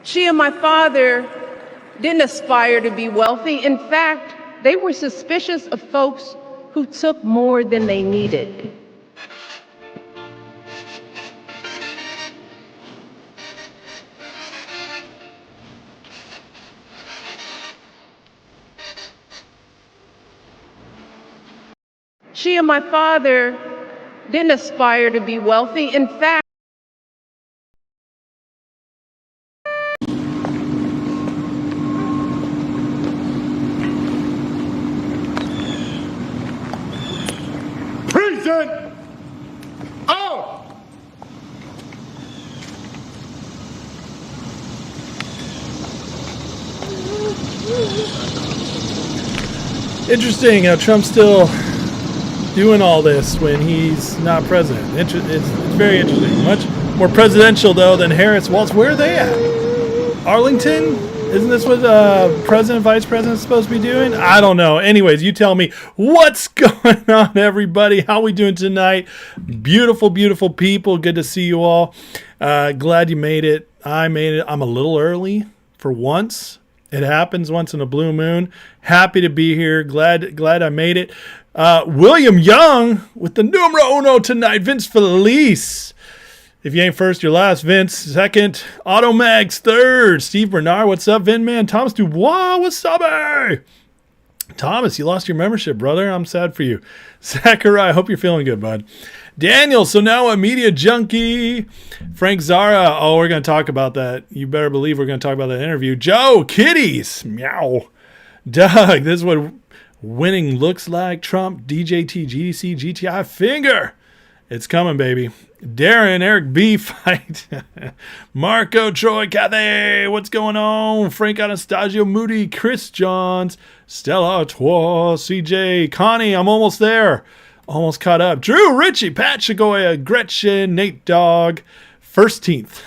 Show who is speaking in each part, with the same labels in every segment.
Speaker 1: She and my father didn't aspire to be wealthy. In fact, they were suspicious of folks who took more than they needed. She and my father didn't aspire to be wealthy. In fact,
Speaker 2: Present! Oh!
Speaker 3: Interesting how Trump's still doing all this when he's not president. It's very interesting. Much more presidential, though, than Harris. Waltz, where are they at? Arlington? Isn't this what president, vice president's supposed to be doing? I don't know. Anyways, you tell me. What's going on, everybody? How we doing tonight? Beautiful, beautiful people. Good to see you all. Glad you made it. I made it. I'm a little early for once. It happens once in a blue moon. Happy to be here. Glad I made it. William Young with the numero uno tonight. Vince Felice. If you ain't first, you're last. Vince, second. Auto Mags, third. Steve Bernard, what's up, Vin Man? Thomas Dubois, what's up, hey? Thomas, you lost your membership, brother. I'm sad for you. Zachariah, I hope you're feeling good, bud. Daniel, so now a media junkie. Frank Zara, oh, we're going to talk about that. You better believe we're going to talk about that interview. Joe, kitties, meow. Doug, this is what winning looks like. Trump, DJT, GDC, GTI, Finger. It's coming, baby. Darren, Eric B. Fight. Marco, Troy, Kathy. What's going on? Frank Anastasio, Moody, Chris Johns, Stella, Trois, CJ, Connie. I'm almost there. Almost caught up. Drew, Richie, Pat Shagoya, Gretchen, Nate Dog. 1st.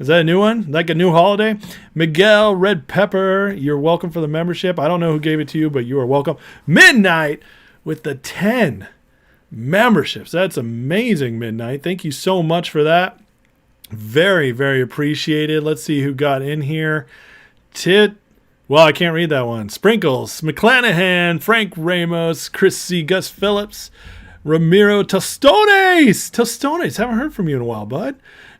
Speaker 3: Is that a new one? Like a new holiday? Miguel, Red Pepper. You're welcome for the membership. I don't know who gave it to you, but you are welcome. Midnight with the 10 memberships. That's amazing, Midnight. Thank you so much for that. Very, very appreciated. Let's see who got in here. Well, I can't read that one. Sprinkles, McClanahan, Frank Ramos, Chris C, Gus Phillips, Ramiro Tostones. Haven't heard from you in a while, bud.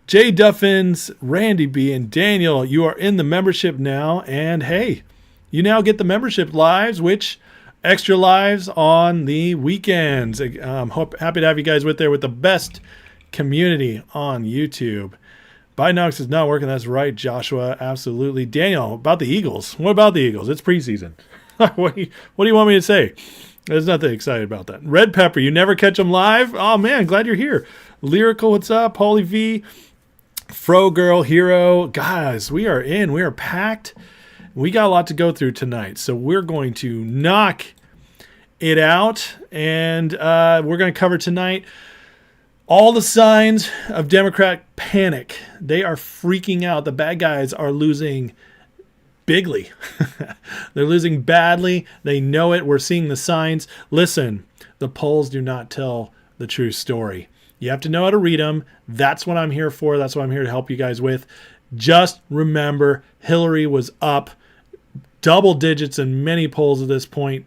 Speaker 3: Jay Duffins, Randy B, and Daniel. You are in the membership now. And hey, you now get the membership lives, which extra lives on the weekends. I'm happy to have you guys with there with the best community on YouTube. Binox is not working. That's right, Joshua. Absolutely. Daniel, about the Eagles. What about the Eagles? It's preseason. What do you want me to say? There's nothing excited about that. Red Pepper, you never catch them live? Oh, man, glad you're here. Lyrical, what's up? Holy V. Fro Girl, Hero. Guys, we are in. We are packed. We got a lot to go through tonight, so we're going to knock it out, and we're going to cover tonight all the signs of Democrat panic. They are freaking out. The bad guys are losing bigly. They're losing badly. They know it. We're seeing the signs. Listen, the polls do not tell the true story. You have to know how to read them. That's what I'm here for. That's what I'm here to help you guys with. Just remember, Hillary was up double digits in many polls at this point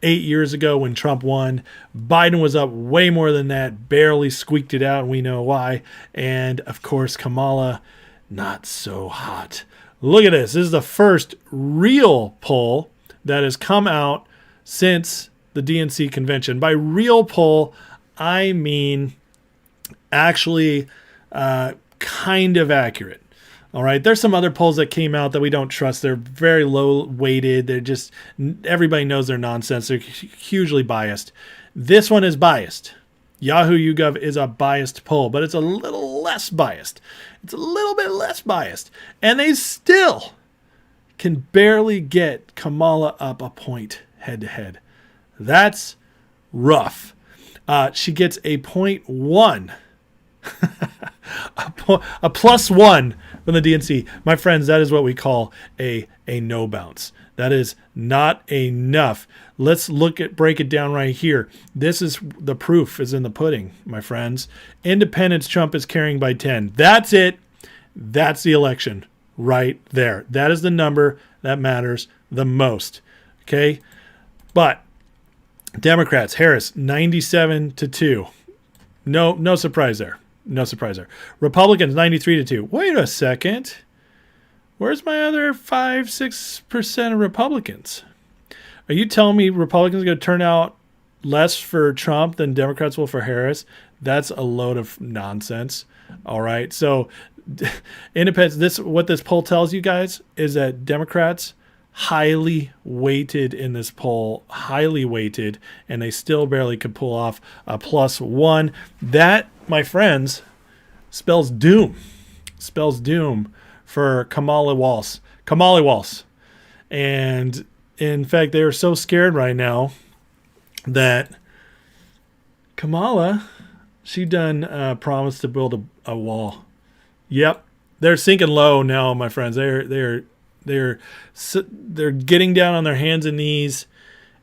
Speaker 3: 8 years ago when Trump won. Biden was up way more than that, barely squeaked it out, and we know why. And, of course, Kamala, not so hot. Look at this. This is the first real poll that has come out since the DNC convention. By real poll, I mean actually kind of accurate. All right, there's some other polls that came out that we don't trust. They're very low weighted. They're just, everybody knows they're nonsense. They're hugely biased. This one is biased. Yahoo YouGov is a biased poll, but it's a little less biased. It's a little bit less biased. And they still can barely get Kamala up a point head to head. That's rough. She gets a 0.1. a +1 from the DNC. My friends, that is what we call a no bounce. That is not enough. Let's break it down right here. This is the proof is in the pudding, my friends. Independents, Trump is carrying by 10. That's it. That's the election. right there. That is the number that matters the most. Okay? But Democrats, Harris, 97-2. No surprise there. No surprise there. Republicans, 93-2. Wait a second. Where's my other 5-6% of Republicans? Are you telling me Republicans are going to turn out less for Trump than Democrats will for Harris? That's a load of nonsense. All right. So independents, what this poll tells you guys is that Democrats highly weighted in this poll, highly weighted, and they still barely could pull off a +1. That, my friends, spells doom. Spells doom for Kamala Harris. Kamala Harris. And in fact, they are so scared right now that Kamala, she done promised to build a wall. Yep, they're sinking low now, my friends. They're getting down on their hands and knees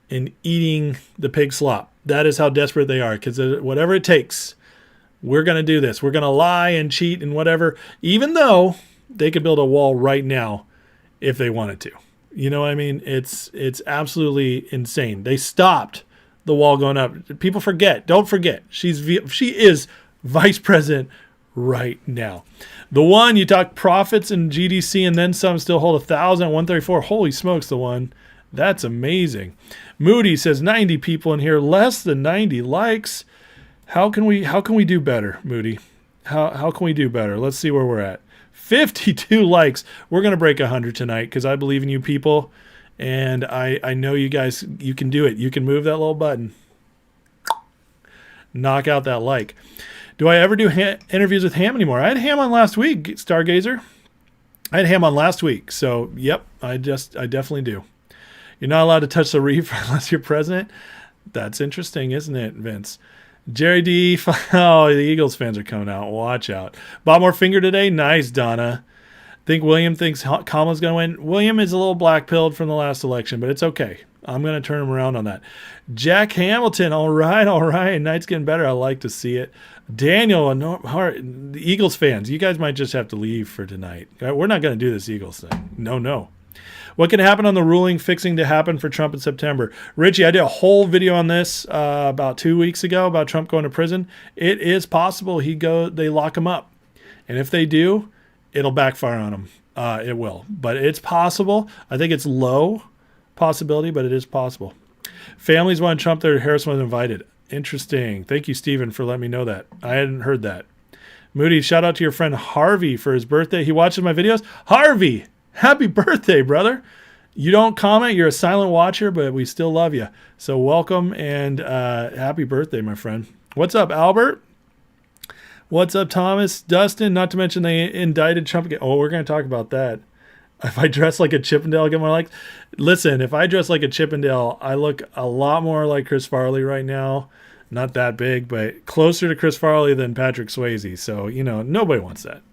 Speaker 3: and eating the pig slop. That is how desperate they are, because whatever it takes, we're going to do this. We're going to lie and cheat and whatever, even though they could build a wall right now if they wanted to. You know what I mean? It's absolutely insane. They stopped the wall going up. People forget. Don't forget. She is vice president right now. The one you talk profits in GDC and then some still hold 1,134. Holy smokes, the one. That's amazing. Moody says 90 people in here, less than 90 likes. How can we do better, Moody? How can we do better? Let's see where we're at. 52 likes. We're going to break 100 tonight because I believe in you people. And I know you guys, you can do it. You can move that little button. Knock out that like. Do I ever do interviews with Ham anymore? I had Ham on last week, Stargazer. I had Ham on last week. So, yep, I definitely do. You're not allowed to touch the reef unless you're president. That's interesting, isn't it, Vince? Jerry D. Oh, the Eagles fans are coming out. Watch out. Bob more finger today? Nice, Donna. Think William thinks Kamala's going to win. William is a little black-pilled from the last election, but it's okay. I'm going to turn him around on that. Jack Hamilton. All right. Night's getting better. I like to see it. Daniel, the Eagles fans, you guys might just have to leave for tonight. We're not going to do this Eagles thing. No. What can happen on the ruling fixing to happen for Trump in September? Richie, I did a whole video on this about 2 weeks ago about Trump going to prison. It is possible they lock him up. And if they do, it'll backfire on him. It will. But it's possible. I think it's low possibility, but it is possible. Families want Trump there. Harris was invited. Interesting. Thank you, Stephen, for letting me know that. I hadn't heard that. Moody, shout out to your friend Harvey for his birthday. He watches my videos. Harvey, happy birthday, brother. You don't comment. You're a silent watcher, but we still love you. So welcome and happy birthday, my friend. What's up, Albert? What's up, Thomas? Dustin, not to mention they indicted Trump again. Oh, we're going to talk about that. If I dress like a Chippendale, I get more likes. Listen, if I dress like a Chippendale, I look a lot more like Chris Farley right now. Not that big, but closer to Chris Farley than Patrick Swayze. So, nobody wants that.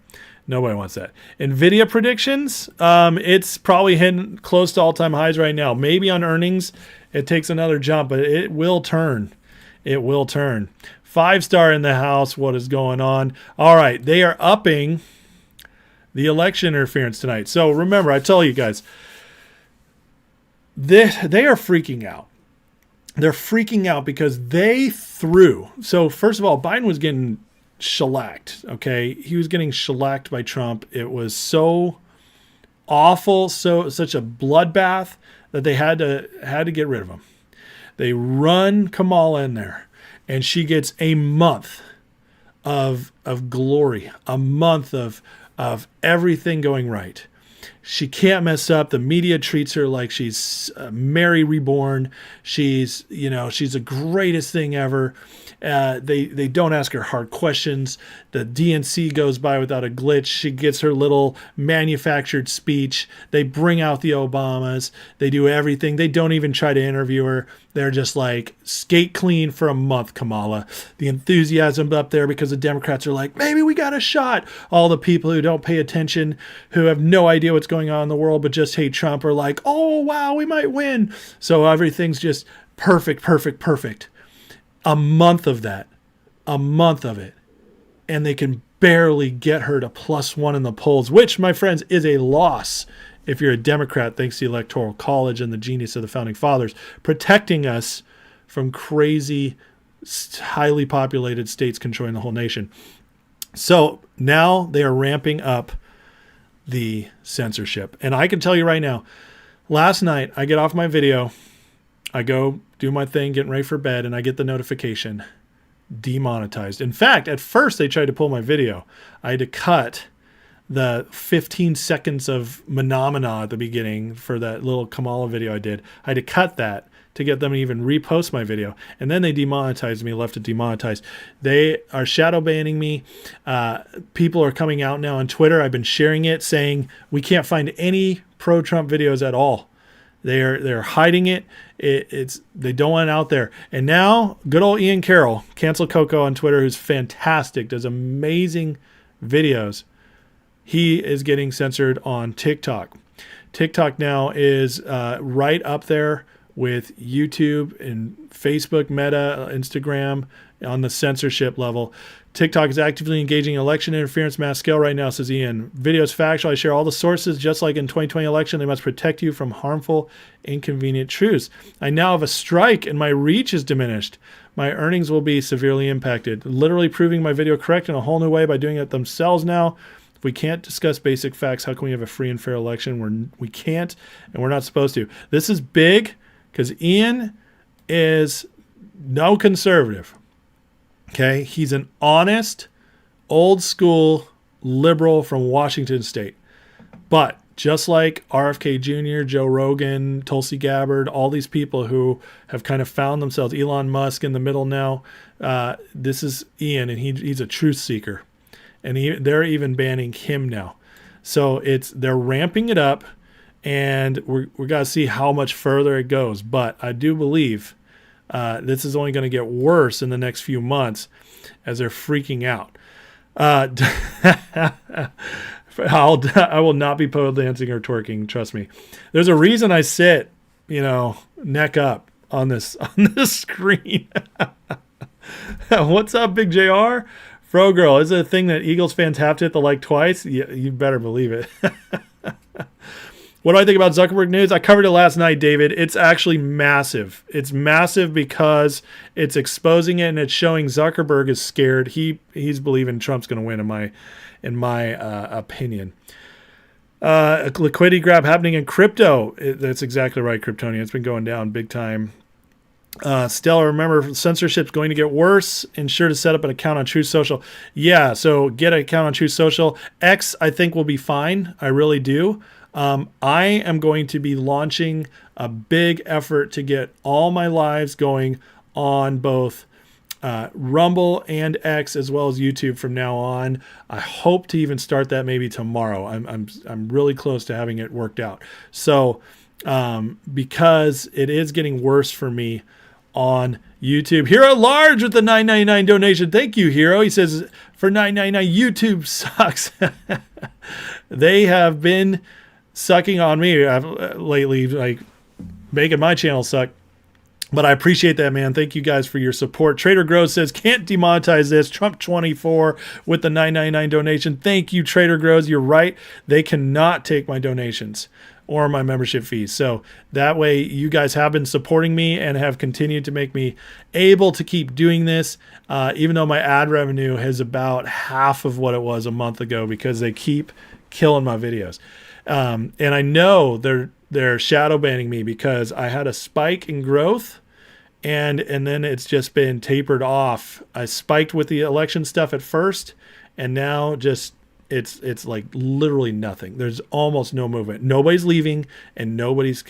Speaker 3: Nobody wants that. NVIDIA predictions, it's probably hitting close to all-time highs right now. Maybe on earnings, it takes another jump, but it will turn. It will turn. 5-star in the house. What is going on? All right, they are upping the election interference tonight. So remember, I tell you guys, they are freaking out. They're freaking out because they threw. So first of all, Biden was getting shellacked. Okay, he was getting shellacked by Trump. It was so awful, such a bloodbath that they had to get rid of him. They run Kamala in there, and she gets a month of glory, a month of everything going right. She can't mess up. The media treats her like she's Mary reborn. She's the greatest thing ever. They don't ask her hard questions. The DNC goes by without a glitch. She gets her little manufactured speech. They bring out the Obamas. They do everything. They don't even try to interview her. They're just like, skate clean for a month, Kamala. The enthusiasm up there because the Democrats are like, maybe we got a shot. All the people who don't pay attention, who have no idea what's going on in the world but just hate Trump are like, oh, wow, we might win. So everything's just perfect. A month of that. A month of it. And they can barely get her to +1 in the polls, which, my friends, is a loss if you're a Democrat, thanks to the Electoral College and the genius of the Founding Fathers, protecting us from crazy, highly populated states controlling the whole nation. So now they are ramping up the censorship. And I can tell you right now, last night I get off my video, I go do my thing, getting ready for bed, and I get the notification, demonetized. In fact, at first they tried to pull my video. I had to cut the 15 seconds of phenomena at the beginning for that little Kamala video I did. I had to cut that to get them to even repost my video. And then they demonetized me, left it demonetized. They are shadow banning me. People are coming out now on Twitter. I've been sharing it, saying we can't find any pro-Trump videos at all. They're hiding it. They don't want it out there. And now, good old Ian Carroll, Cancel Coco on Twitter, who's fantastic, does amazing videos. He is getting censored on TikTok. TikTok now is right up there with YouTube and Facebook, Meta, Instagram on the censorship level. TikTok is actively engaging in election interference mass scale right now, says Ian. Video is factual. I share all the sources. Just like in 2020 election, they must protect you from harmful, inconvenient truths. I now have a strike and my reach is diminished. My earnings will be severely impacted. Literally proving my video correct in a whole new way by doing it themselves now. If we can't discuss basic facts, how can we have a free and fair election? We can't, and we're not supposed to. This is big because Ian is no conservative. Okay, he's an honest, old school liberal from Washington State. But just like RFK Jr., Joe Rogan, Tulsi Gabbard, all these people who have kind of found themselves, Elon Musk in the middle now, this is Ian, and he's a truth seeker. And they're even banning him now. So they're ramping it up, and we got to see how much further it goes. But I do believe this is only going to get worse in the next few months as they're freaking out. I will not be pole dancing or twerking. Trust me. There's a reason I sit, neck up on this screen. What's up, Big JR? Fro Girl, is it a thing that Eagles fans have to hit the like twice? Yeah, you better believe it. What do I think about Zuckerberg news? I covered it last night, David. It's actually massive. It's massive because it's exposing it and it's showing Zuckerberg is scared. He's believing Trump's going to win, in my opinion. A liquidity grab happening in crypto. That's exactly right, Kryptonian. It's been going down big time. Stella, remember, censorship's going to get worse. Ensure to set up an account on Truth Social. Yeah, so get an account on Truth Social. X, I think, will be fine. I really do. I am going to be launching a big effort to get all my lives going on both Rumble and X as well as YouTube from now on. I hope to even start that maybe tomorrow. I'm really close to having it worked out. So because it is getting worse for me on YouTube. Hero Large with the $9.99 donation. Thank you, Hero. He says, for $9.99, YouTube sucks. They have been sucking on me lately, like making my channel suck. But I appreciate that, man. Thank you guys for your support. Trader Grows says, can't demonetize this. Trump 24 with the $9.99 donation. Thank you, Trader Grows. You're right. They cannot take my donations or my membership fees. So that way you guys have been supporting me and have continued to make me able to keep doing this, even though my ad revenue is about half of what it was a month ago because they keep killing my videos. And I know they're shadow banning me because I had a spike in growth and then it's just been tapered off. I spiked with the election stuff at first, and now just it's like literally nothing. There's almost no movement. Nobody's leaving and nobody's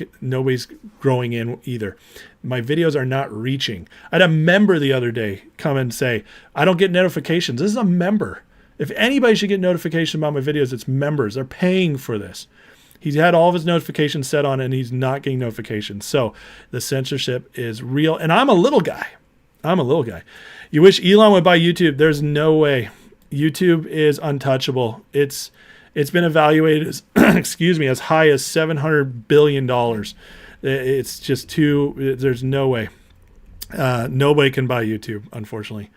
Speaker 3: growing in either. My videos are not reaching. I had a member the other day come and say, I don't get notifications. This is a member. If anybody should get notifications about my videos, it's members. They're paying for this. He's had all of his notifications set on and he's not getting notifications. So the censorship is real. And I'm a little guy. You wish Elon would buy YouTube. There's no way. YouTube is untouchable. It's been evaluated as, as high as $700 billion. It's just there's no way. Nobody can buy YouTube, unfortunately.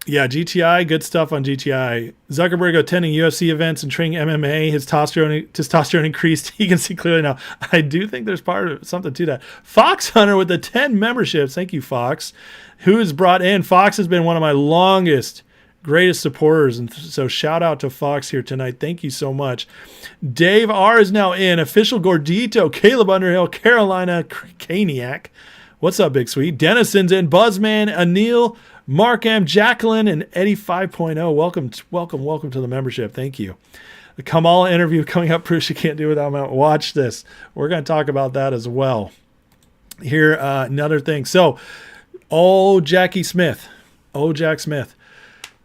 Speaker 3: Yeah, GTI, good stuff on GTI. Zuckerberg attending UFC events and training MMA. His testosterone increased. He can see clearly now. I do think there's part of something to that. Fox Hunter with the 10 memberships. Thank you, Fox. Who is brought in? Fox has been one of my longest, greatest supporters. And so shout out to Fox here tonight. Thank you so much. Dave R is now in. Official Gordito, Caleb Underhill, Carolina Kaniak. What's up, Big Sweet? Denison's in. Buzzman, Anil, Mark M, Jacqueline, and Eddie 5.0. Welcome to the membership. Thank you. The Kamala interview coming up proves she can't do it without me. Watch this. We're going to talk about that as well. Here, another thing. So, Jack Smith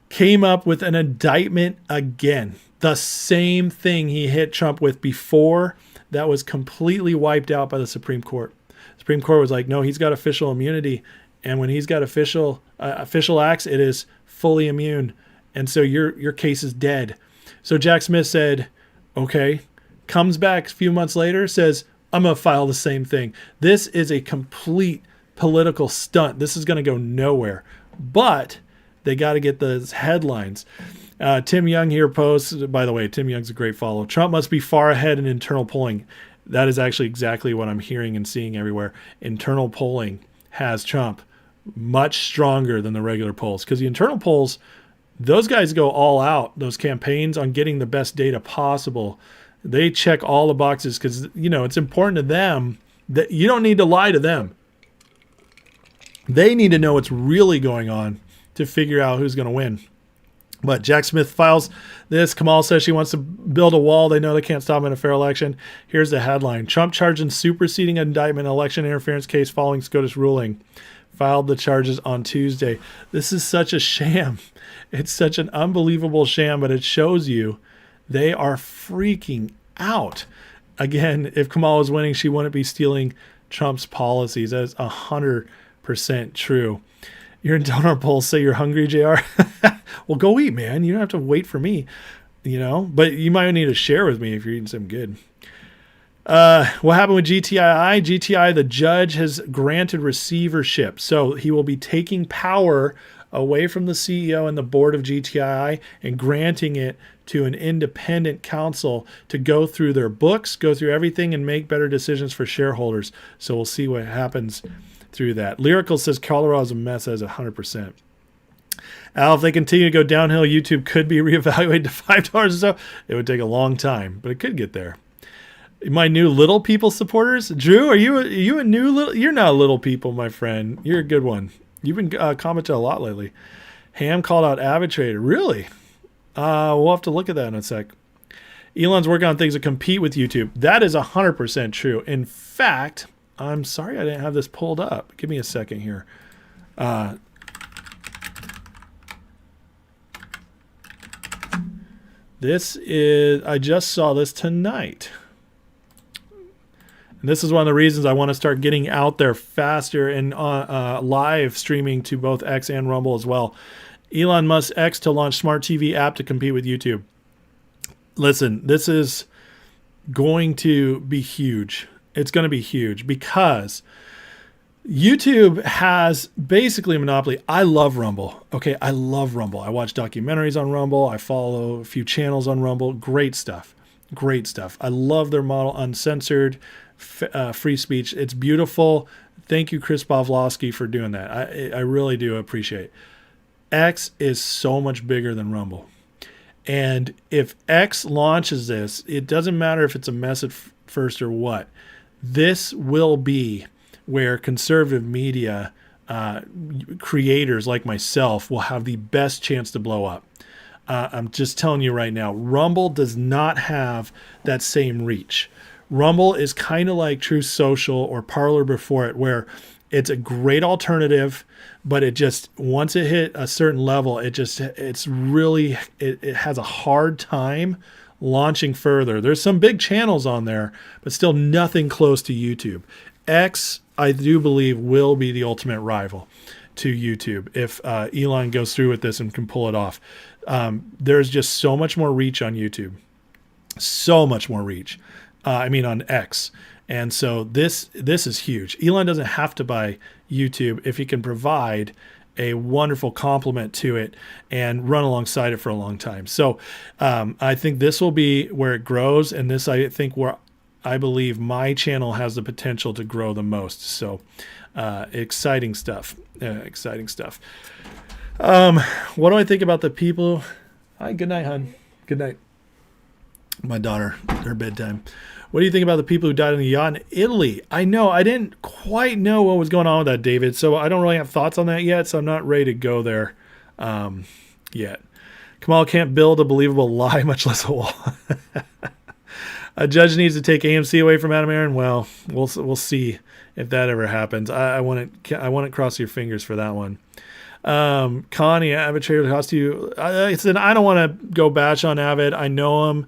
Speaker 3: came up with an indictment again. The same thing he hit Trump with before that was completely wiped out by the Supreme Court. The Supreme Court was like, no, he's got official immunity. And when he's got official acts, it is fully immune. And so your case is dead. So Jack Smith said, okay, comes back a few months later, says, I'm going to file the same thing. This is a complete political stunt. This is going to go nowhere. But they got to get those headlines. Tim Young here posts, by the way, Tim Young's a great follow. Trump must be far ahead in internal polling. That is actually exactly what I'm hearing and seeing everywhere. Internal polling has Trump much stronger than the regular polls, because the internal polls, those guys go all out, those campaigns, on getting the best data possible. They check all the boxes because, it's important to them that you don't need to lie to them. They need to know what's really going on to figure out who's going to win. But Jack Smith files this. Kamala says she wants to build a wall. They know they can't stop in a fair election. Here's the headline. Trump charged in superseding indictment election interference case following SCOTUS ruling. Filed the charges on Tuesday. This is such a sham. It's such an unbelievable sham, but it shows you they are freaking out. Again, if Kamala was winning, she wouldn't be stealing Trump's policies. That is 100% true. Your donor polls say you're hungry, JR. Well, go eat, man. You don't have to wait for me, but you might need to share with me if you're eating something good. What happened with GTI? GTI, the judge has granted receivership. So he will be taking power away from the CEO and the board of GTI and granting it to an independent counsel to go through their books, go through everything, and make better decisions for shareholders. So we'll see what happens through that. Lyrical says Colorado's a mess as 100%. Al, if they continue to go downhill, YouTube could be reevaluated to $5 or so. It would take a long time, but it could get there. My new Little People supporters. Drew, are you a new Little? You're not Little People, my friend. You're a good one. You've been commenting a lot lately. Ham called out Avitrator. Really? We'll have to look at that in a sec. Elon's working on things that compete with YouTube. That is 100% true. In fact, I'm sorry I didn't have this pulled up. Give me a second here. I just saw this tonight. And this is one of the reasons I want to start getting out there faster and live streaming to both X and Rumble as well. Elon Musk X to launch smart TV app to compete with YouTube. Listen, this is going to be huge. It's going to be huge because YouTube has basically a monopoly. I love Rumble. Okay, I love Rumble. I watch documentaries on Rumble. I follow a few channels on Rumble. Great stuff. Great stuff. I love their model, uncensored, free speech. It's beautiful. Thank you, Chris Pavlovsky, for doing that. I really do appreciate it. X is so much bigger than Rumble. And if X launches this, it doesn't matter if it's a mess at first or what. This will be where conservative media creators like myself will have the best chance to blow up. I'm just telling you right now, Rumble does not have that same reach. Rumble is kind of like Truth Social or Parler before it, where it's a great alternative, but it just, once it hit a certain level, it has a hard time launching further. There's some big channels on there, but still nothing close to YouTube. X, I do believe, will be the ultimate rival to YouTube if Elon goes through with this and can pull it off. There's just so much more reach on YouTube. So much more reach. On X. And so this is huge. Elon doesn't have to buy YouTube if he can provide a wonderful complement to it and run alongside it for a long time. So I think this will be where it grows, and this I think where I believe my channel has the potential to grow the most. So exciting stuff. Exciting stuff. What do I think about the people? Hi, good night, hon. Good night. My daughter, her bedtime. What do you think about the people who died on the yacht in Italy? I know, I didn't quite know what was going on with that, David, so I don't really have thoughts on that yet, so I'm not ready to go there yet. Kamala can't build a believable lie, much less a wall. A judge needs to take AMC away from Adam Aaron. Well, we'll see if that ever happens. I wouldn't cross your fingers for that one. Connie, Avid Trader cost you. I said I don't want to go bash on Avid. I know him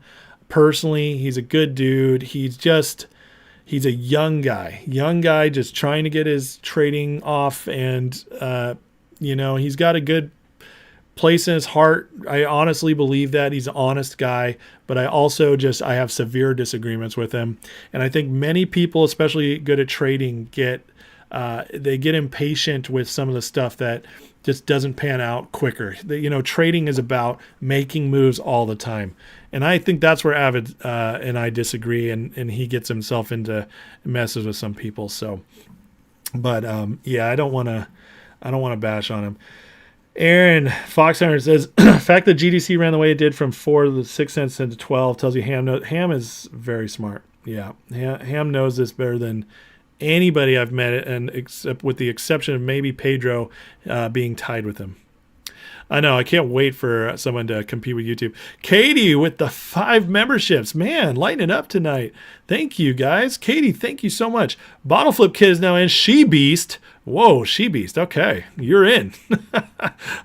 Speaker 3: personally. He's a good dude. He's a young guy just trying to get his trading off, and he's got a good place in his heart. I honestly believe that he's an honest guy, but I also I have severe disagreements with him. And I think many people, especially good at trading, get impatient with some of the stuff that just doesn't pan out quicker. Trading is about making moves all the time. And I think that's where Avid and I disagree, and he gets himself into messes with some people. So, but I don't want to bash on him. Aaron Foxhunter says, fact that GDC ran the way it did from 4 to 6 cents into 12 tells you Ham is very smart. Yeah, Ham knows this better than anybody I've met, and except with the exception of maybe Pedro being tied with him. I know. I can't wait for someone to compete with YouTube. Katie with the 5 memberships. Man, lighten it up tonight. Thank you, guys. Katie, thank you so much. Bottle Flip Kid is now in. She Beast. Whoa, She Beast. Okay, you're in.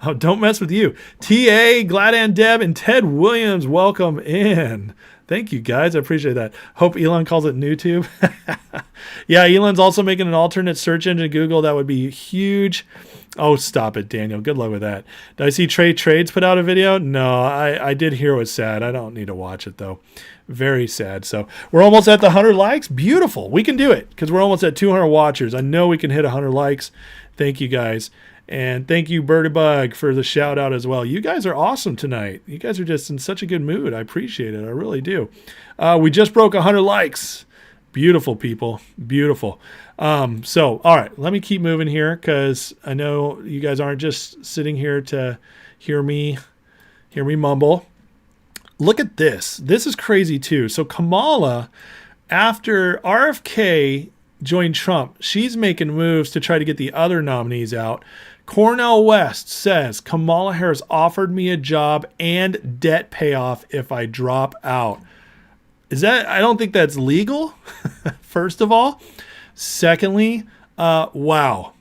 Speaker 3: Oh, don't mess with you. TA, Gladan Deb, and Ted Williams, welcome in. Thank you, guys. I appreciate that. Hope Elon calls it NewTube. Yeah, Elon's also making an alternate search engine to Google. That would be huge. Oh, stop it, Daniel. Good luck with that. Did I see Trey Trades put out a video? No, I did hear it was sad. I don't need to watch it, though. Very sad. So we're almost at the 100 likes. Beautiful. We can do it because we're almost at 200 watchers. I know we can hit 100 likes. Thank you, guys. And thank you, Birdie Bug, for the shout out as well. You guys are awesome tonight. You guys are just in such a good mood. I appreciate it. I really do. We just broke 100 likes. Beautiful, people. Beautiful. So, all right, let me keep moving here because I know you guys aren't just sitting here to hear me mumble. Look at this. This is crazy too. So Kamala, after RFK joined Trump, she's making moves to try to get the other nominees out. Cornell West says Kamala Harris offered me a job and debt payoff if I drop out. I don't think that's legal, first of all. Secondly, wow.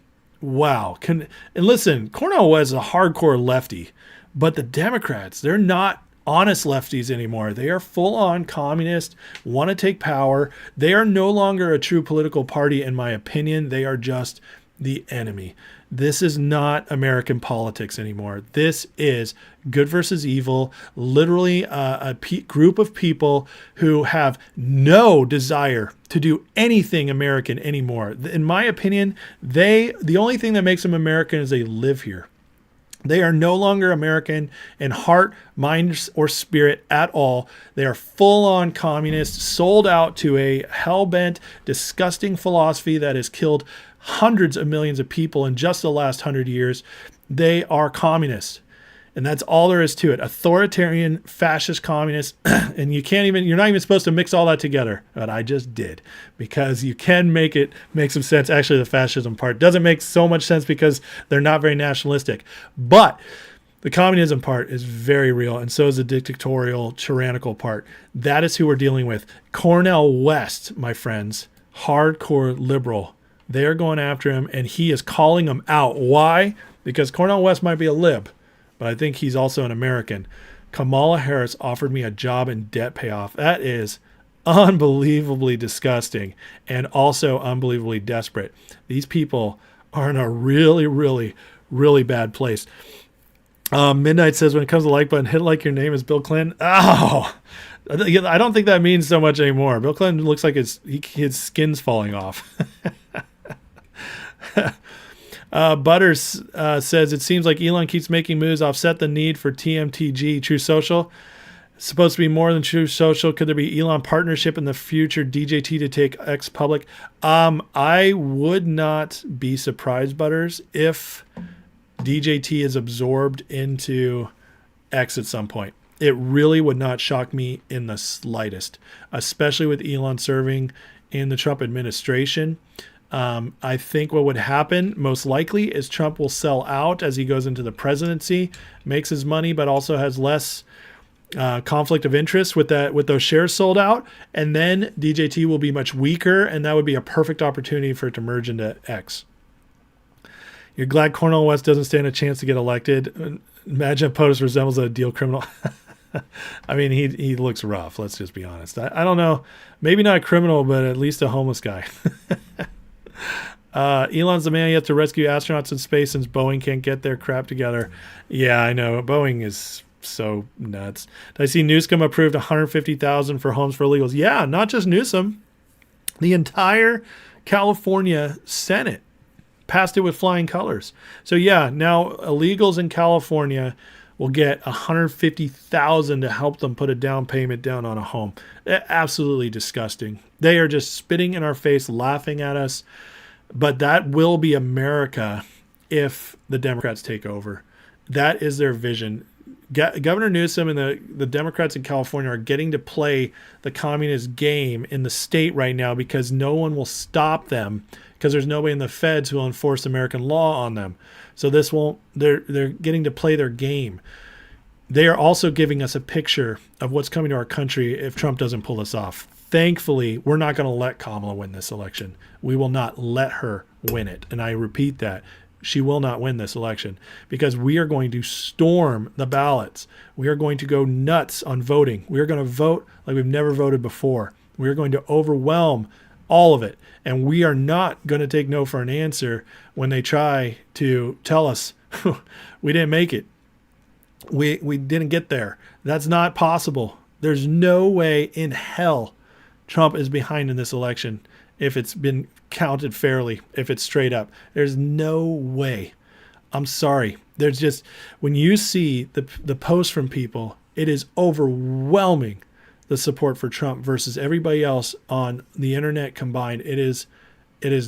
Speaker 3: And listen, Cornell West is a hardcore lefty, but the Democrats, they're not honest lefties anymore. They are full-on communist, want to take power. They are no longer a true political party, in my opinion. They are just the enemy. This is not American politics anymore. This is good versus evil, literally a group of people who have no desire to do anything American anymore. In my opinion, the only thing that makes them American is they live here. They are no longer American in heart, mind, or spirit at all. They are full-on communists, sold out to a hell-bent, disgusting philosophy that has killed hundreds of millions of people in just the last 100 years. They are communists. And that's all there is to it. Authoritarian, fascist communists. And you're not even supposed to mix all that together. But I just did. Because you can make some sense. Actually, the fascism part doesn't make so much sense because they're not very nationalistic. But the communism part is very real. And so is the dictatorial, tyrannical part. That is who we're dealing with. Cornell West, my friends, hardcore liberal. They are going after him, and he is calling them out. Why? Because Cornel West might be a lib, but I think he's also an American. Kamala Harris offered me a job and debt payoff. That is unbelievably disgusting and also unbelievably desperate. These people are in a really, really, really bad place. Midnight says, when it comes to the like button, hit like your name is Bill Clinton. Oh, I don't think that means so much anymore. Bill Clinton looks like his skin's falling off. Butters says, it seems like Elon keeps making moves offset the need for TMTG, True Social. It's supposed to be more than True Social. Could there be Elon partnership in the future, DJT to take X public? I would not be surprised, Butters, if DJT is absorbed into X at some point. It really would not shock me in the slightest, especially with Elon serving in the Trump administration. I think what would happen most likely is Trump will sell out as he goes into the presidency, makes his money, but also has less conflict of interest with those shares sold out. And then DJT will be much weaker, and that would be a perfect opportunity for it to merge into X. You're glad Cornell West doesn't stand a chance to get elected. Imagine POTUS resembles a deal criminal. I mean, he looks rough. Let's just be honest. I don't know. Maybe not a criminal, but at least a homeless guy. Elon's the man. You have to rescue astronauts in space since Boeing can't get their crap together. Yeah, I know. Boeing is so nuts. Did I see Newsom approved $150,000 for homes for illegals? Yeah, not just Newsom. The entire California Senate passed it with flying colors. So yeah, now illegals in California will get $150,000 to help them put a down payment down on a home. Absolutely disgusting. They are just spitting in our face, laughing at us. But that will be America if the Democrats take over. That is their vision. Governor Newsom and the Democrats in California are getting to play the communist game in the state right now because no one will stop them because there's nobody in the feds who will enforce American law on them. So this won't. They're getting to play their game. They are also giving us a picture of what's coming to our country if Trump doesn't pull this off. Thankfully, we're not going to let Kamala win this election. We will not let her win it. And I repeat that. She will not win this election because we are going to storm the ballots. We are going to go nuts on voting. We are going to vote like we've never voted before. We are going to overwhelm all of it. And we are not going to take no for an answer when they try to tell us we didn't make it. We didn't get there. That's not possible. There's no way in hell Trump is behind in this election if it's been counted fairly, if it's straight up. There's no way. I'm sorry. There's just, when you see the posts from people, it is overwhelming the support for Trump versus everybody else on the internet combined. It is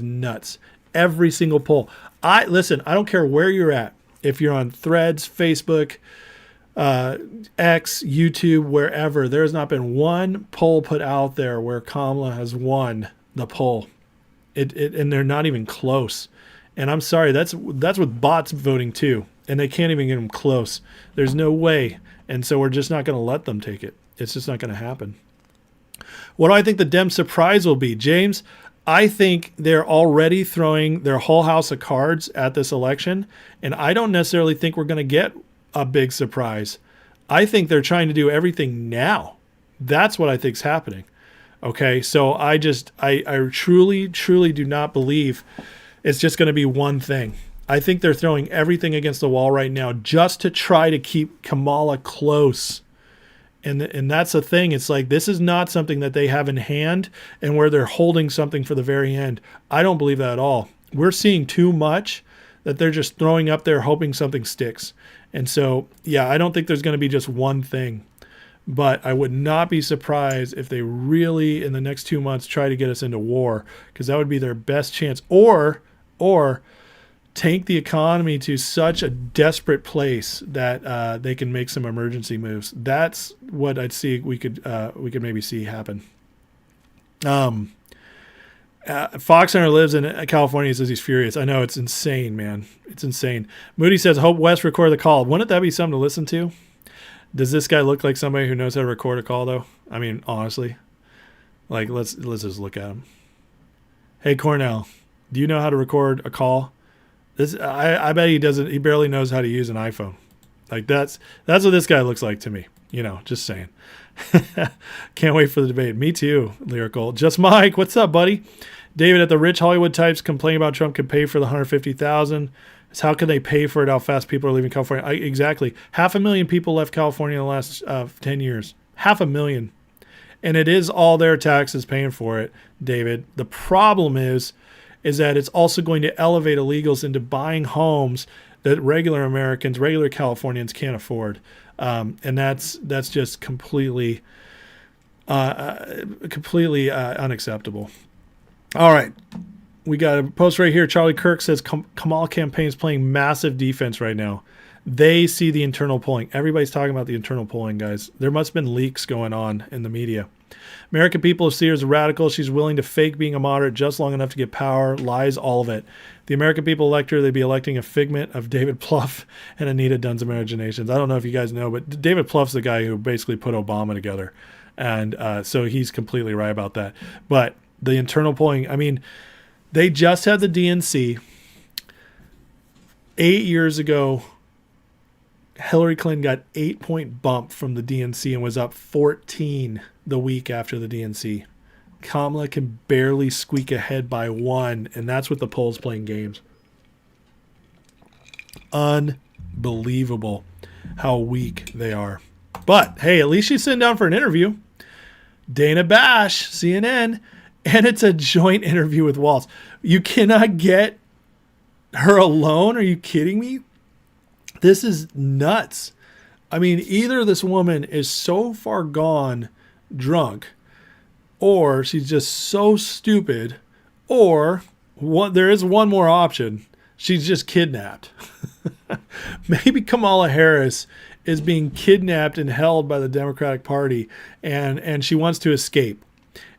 Speaker 3: nuts. Every single poll. Listen, I don't care where you're at. If you're on Threads, Facebook, X, YouTube, wherever, there's not been one poll put out there where Kamala has won the poll. And they're not even close. And I'm sorry, that's with bots voting too. And they can't even get them close. There's no way. And so we're just not going to let them take it. It's just not going to happen. What do I think the Dem surprise will be? James, I think they're already throwing their whole house of cards at this election. And I don't necessarily think we're going to get a big surprise. I think they're trying to do everything now. That's what I think is happening. Okay, so I truly do not believe it's just going to be one thing. I think they're throwing everything against the wall right now just to try to keep Kamala close. And that's the thing. It's like this is not something that they have in hand and where they're holding something for the very end. I don't believe that at all. We're seeing too much that they're just throwing up there hoping something sticks. And so, yeah, I don't think there's going to be just one thing. But I would not be surprised if they really, in the next 2 months, try to get us into war, because that would be their best chance. Or tank the economy to such a desperate place that they can make some emergency moves. That's what I'd see we could maybe see happen. Fox Hunter lives in California. He says he's furious. I know, it's insane, man. It's insane. Moody says, hope West record the call. Wouldn't that be something to listen to? Does this guy look like somebody who knows how to record a call, though? I mean, honestly. Like, let's just look at him. Hey, Cornell, do you know how to record a call? I bet he doesn't. He barely knows how to use an iPhone. Like, that's what this guy looks like to me. You know, just saying. Can't wait for the debate. Me too, Lyrical. Just Mike, what's up, buddy? David, at the rich Hollywood types complain about Trump can pay for the $150,000. It's how can they pay for it? How fast people are leaving California? Exactly. 500,000 people left California in the last 10 years. 500,000. And it is all their taxes paying for it, David. The problem is is that it's also going to elevate illegals into buying homes that regular Americans, regular Californians can't afford. And that's just completely unacceptable. All right. We got a post right here. Charlie Kirk says Kamala campaign is playing massive defense right now. They see the internal polling. Everybody's talking about the internal polling, guys. There must have been leaks going on in the media. American people see her as a radical. She's willing to fake being a moderate just long enough to get power. Lies, all of it. The American people elect her. They'd be electing a figment of David Plouffe and Anita Dunn's imaginations. I don't know if you guys know, but David Plouffe's the guy who basically put Obama together. And so he's completely right about that. But the internal polling, I mean, they just had the DNC. 8 years ago, Hillary Clinton got 8-point bump from the DNC and was up 14 the week after the DNC. Kamala can barely squeak ahead by 1, and that's with the polls playing games. Unbelievable how weak they are. But, hey, at least she's sitting down for an interview. Dana Bash, CNN, and it's a joint interview with Waltz. You cannot get her alone? Are you kidding me? This is nuts. I mean, either this woman is so far gone drunk, or she's just so stupid, or there is one more option. She's just kidnapped. Maybe Kamala Harris is being kidnapped and held by the Democratic Party, and she wants to escape.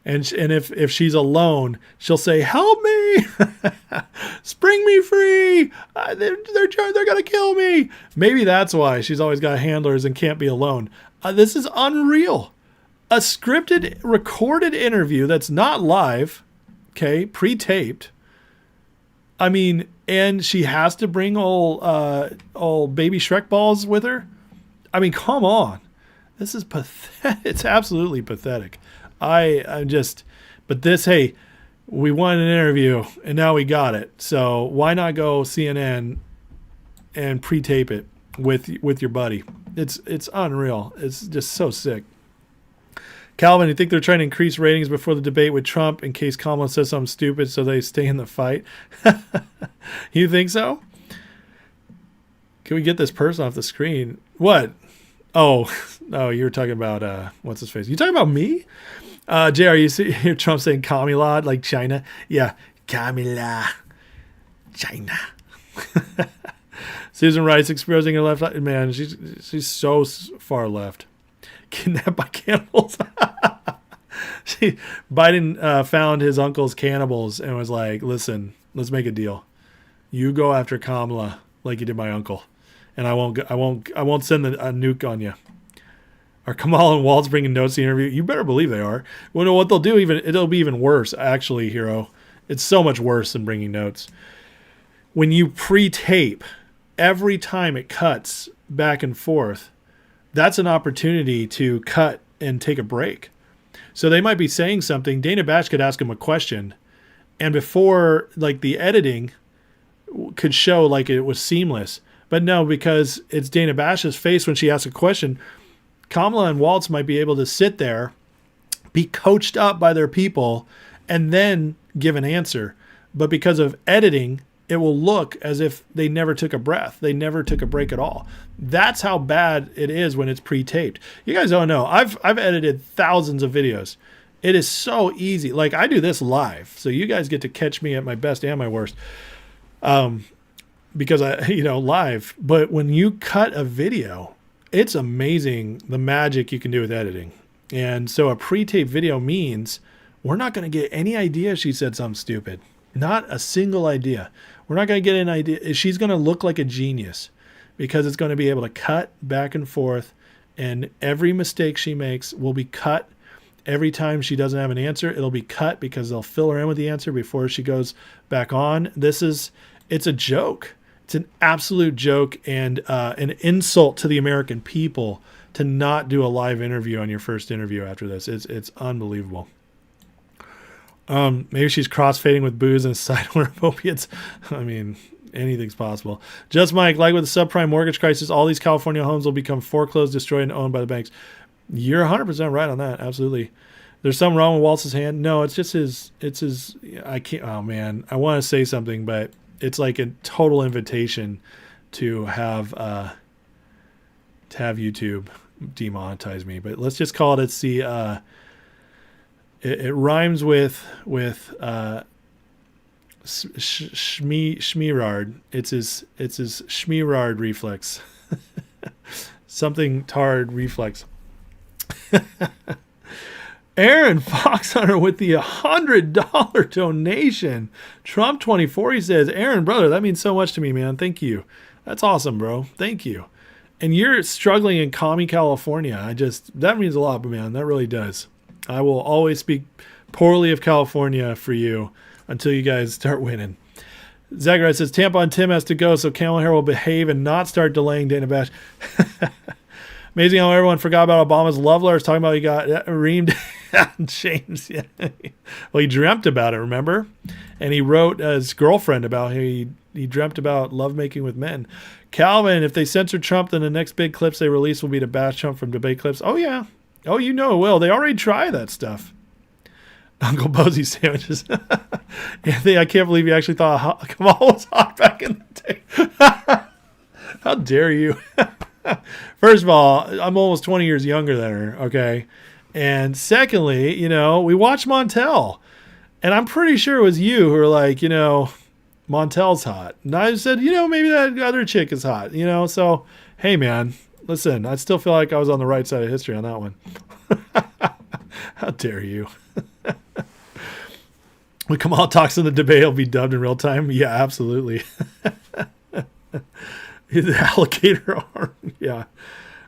Speaker 3: And if she's alone, she'll say, "Help me, spring me free! They're gonna kill me." Maybe that's why she's always got handlers and can't be alone. This is unreal. A scripted, recorded interview that's not live, okay, pre-taped. I mean, and she has to bring old baby Shrek balls with her. I mean, come on, this is pathetic. It's absolutely pathetic. But this, hey, we wanted an interview and now we got it. So why not go CNN and pre-tape it with your buddy? It's unreal. It's just so sick. Calvin, you think they're trying to increase ratings before the debate with Trump in case Kamala says something stupid so they stay in the fight? You think so? Can we get this person off the screen? What? Oh, you were talking about, what's his face? You talking about me? JR, you hear Trump saying Kamala like China? Yeah, Kamala, China. Susan Rice exposing her left. Man, she's so far left. Kidnapped by cannibals. Biden found his uncle's cannibals and was like, "Listen, let's make a deal. You go after Kamala like you did my uncle, and I won't send a nuke on you." Are Kamala and Waltz bringing notes to the interview? You better believe they are. Well, what they'll do, it'll be even worse, actually, Hero. It's so much worse than bringing notes. When you pre-tape, every time it cuts back and forth, that's an opportunity to cut and take a break. So they might be saying something. Dana Bash could ask him a question, and before, like, the editing could show like it was seamless. But no, because it's Dana Bash's face when she asks a question, Kamala and Waltz might be able to sit there, be coached up by their people, and then give an answer. But because of editing, it will look as if they never took a breath. They never took a break at all. That's how bad it is when it's pre-taped. You guys don't know. I've edited thousands of videos. It is so easy. Like, I do this live, so you guys get to catch me at my best and my worst. Because live. But when you cut a video, it's amazing the magic you can do with editing. And so a pre-tape video means we're not going to get any idea she said something stupid. Not a single idea. We're not going to get an idea. She's going to look like a genius because it's going to be able to cut back and forth, and every mistake she makes will be cut. Every time she doesn't have an answer, it'll be cut because they'll fill her in with the answer before she goes back on. It's a joke. It's an absolute joke and an insult to the American people to not do a live interview on your first interview after this. It's unbelievable. Maybe she's crossfading with booze and a side order of opiates. I mean, anything's possible. Just Mike, like with the subprime mortgage crisis, all these California homes will become foreclosed, destroyed, and owned by the banks. You're 100% right on that. Absolutely. There's something wrong with Waltz's hand. No, it's just his. It's his. I can't. Oh man, I want to say something, but it's like a total invitation to have YouTube demonetize me. But let's just call it. It's the. It rhymes with Schmierard. It's his Schmierard reflex. Something tard reflex. Aaron Foxhunter with the $100 donation. Trump 24, he says, Aaron, brother, that means so much to me, man. Thank you. That's awesome, bro. Thank you. And you're struggling in commie California. That means a lot, man. That really does. I will always speak poorly of California for you until you guys start winning. Zachariah says, Tampa on Tim has to go, so Kamala Harris will behave and not start delaying Dana Bash. Amazing how everyone forgot about Obama's love letters, talking about he got reamed and changed. Yeah. Well, he dreamt about it, remember? And he wrote his girlfriend about how he dreamt about lovemaking with men. Calvin, if they censor Trump, then the next big clips they release will be to bash Trump from debate clips. Oh, yeah. Oh, you know it will. They already try that stuff. Uncle Posey sandwiches. Anthony, I can't believe you actually thought Kamala was hot back in the day. How dare you? First of all, I'm almost 20 years younger than her, okay? And secondly, we watched Montel. And I'm pretty sure it was you who were like, Montel's hot. And I said, maybe that other chick is hot, So, hey, man, listen, I still feel like I was on the right side of history on that one. How dare you? When Kamal talks in the debate, he'll be dubbed in real time. Yeah, absolutely. The alligator arm. Yeah.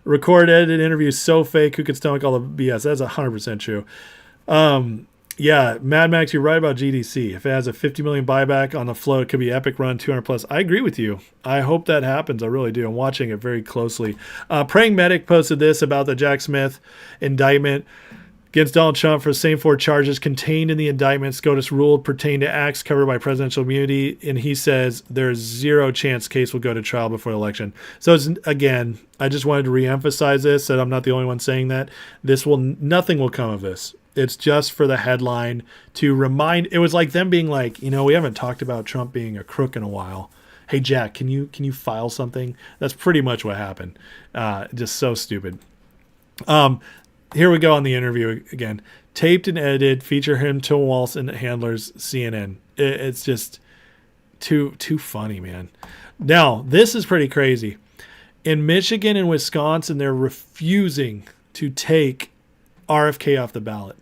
Speaker 3: Record, edited interview so fake. Who could stomach all the BS? That's 100% true. Yeah, Mad Max, you're right about GDC. If it has a 50 million buyback on the float, it could be epic run, 200 plus. I agree with you. I hope that happens. I really do. I'm watching it very closely. Praying Medic posted this about the Jack Smith indictment against Donald Trump for the same 4 charges contained in the indictment. SCOTUS ruled pertain to acts covered by presidential immunity, and he says there's 0 chance case will go to trial before the election. So it's, again, I just wanted to reemphasize this, that I'm not the only one saying that. Nothing will come of this. It's just for the headline to remind. It was like them being like, we haven't talked about Trump being a crook in a while. Hey, Jack, can you file something? That's pretty much what happened. Just so stupid. Here we go on the interview again. Taped and edited, feature him, Tim Walz, and handlers, CNN. It's just too funny, man. Now, this is pretty crazy. In Michigan and Wisconsin, they're refusing to take RFK off the ballot.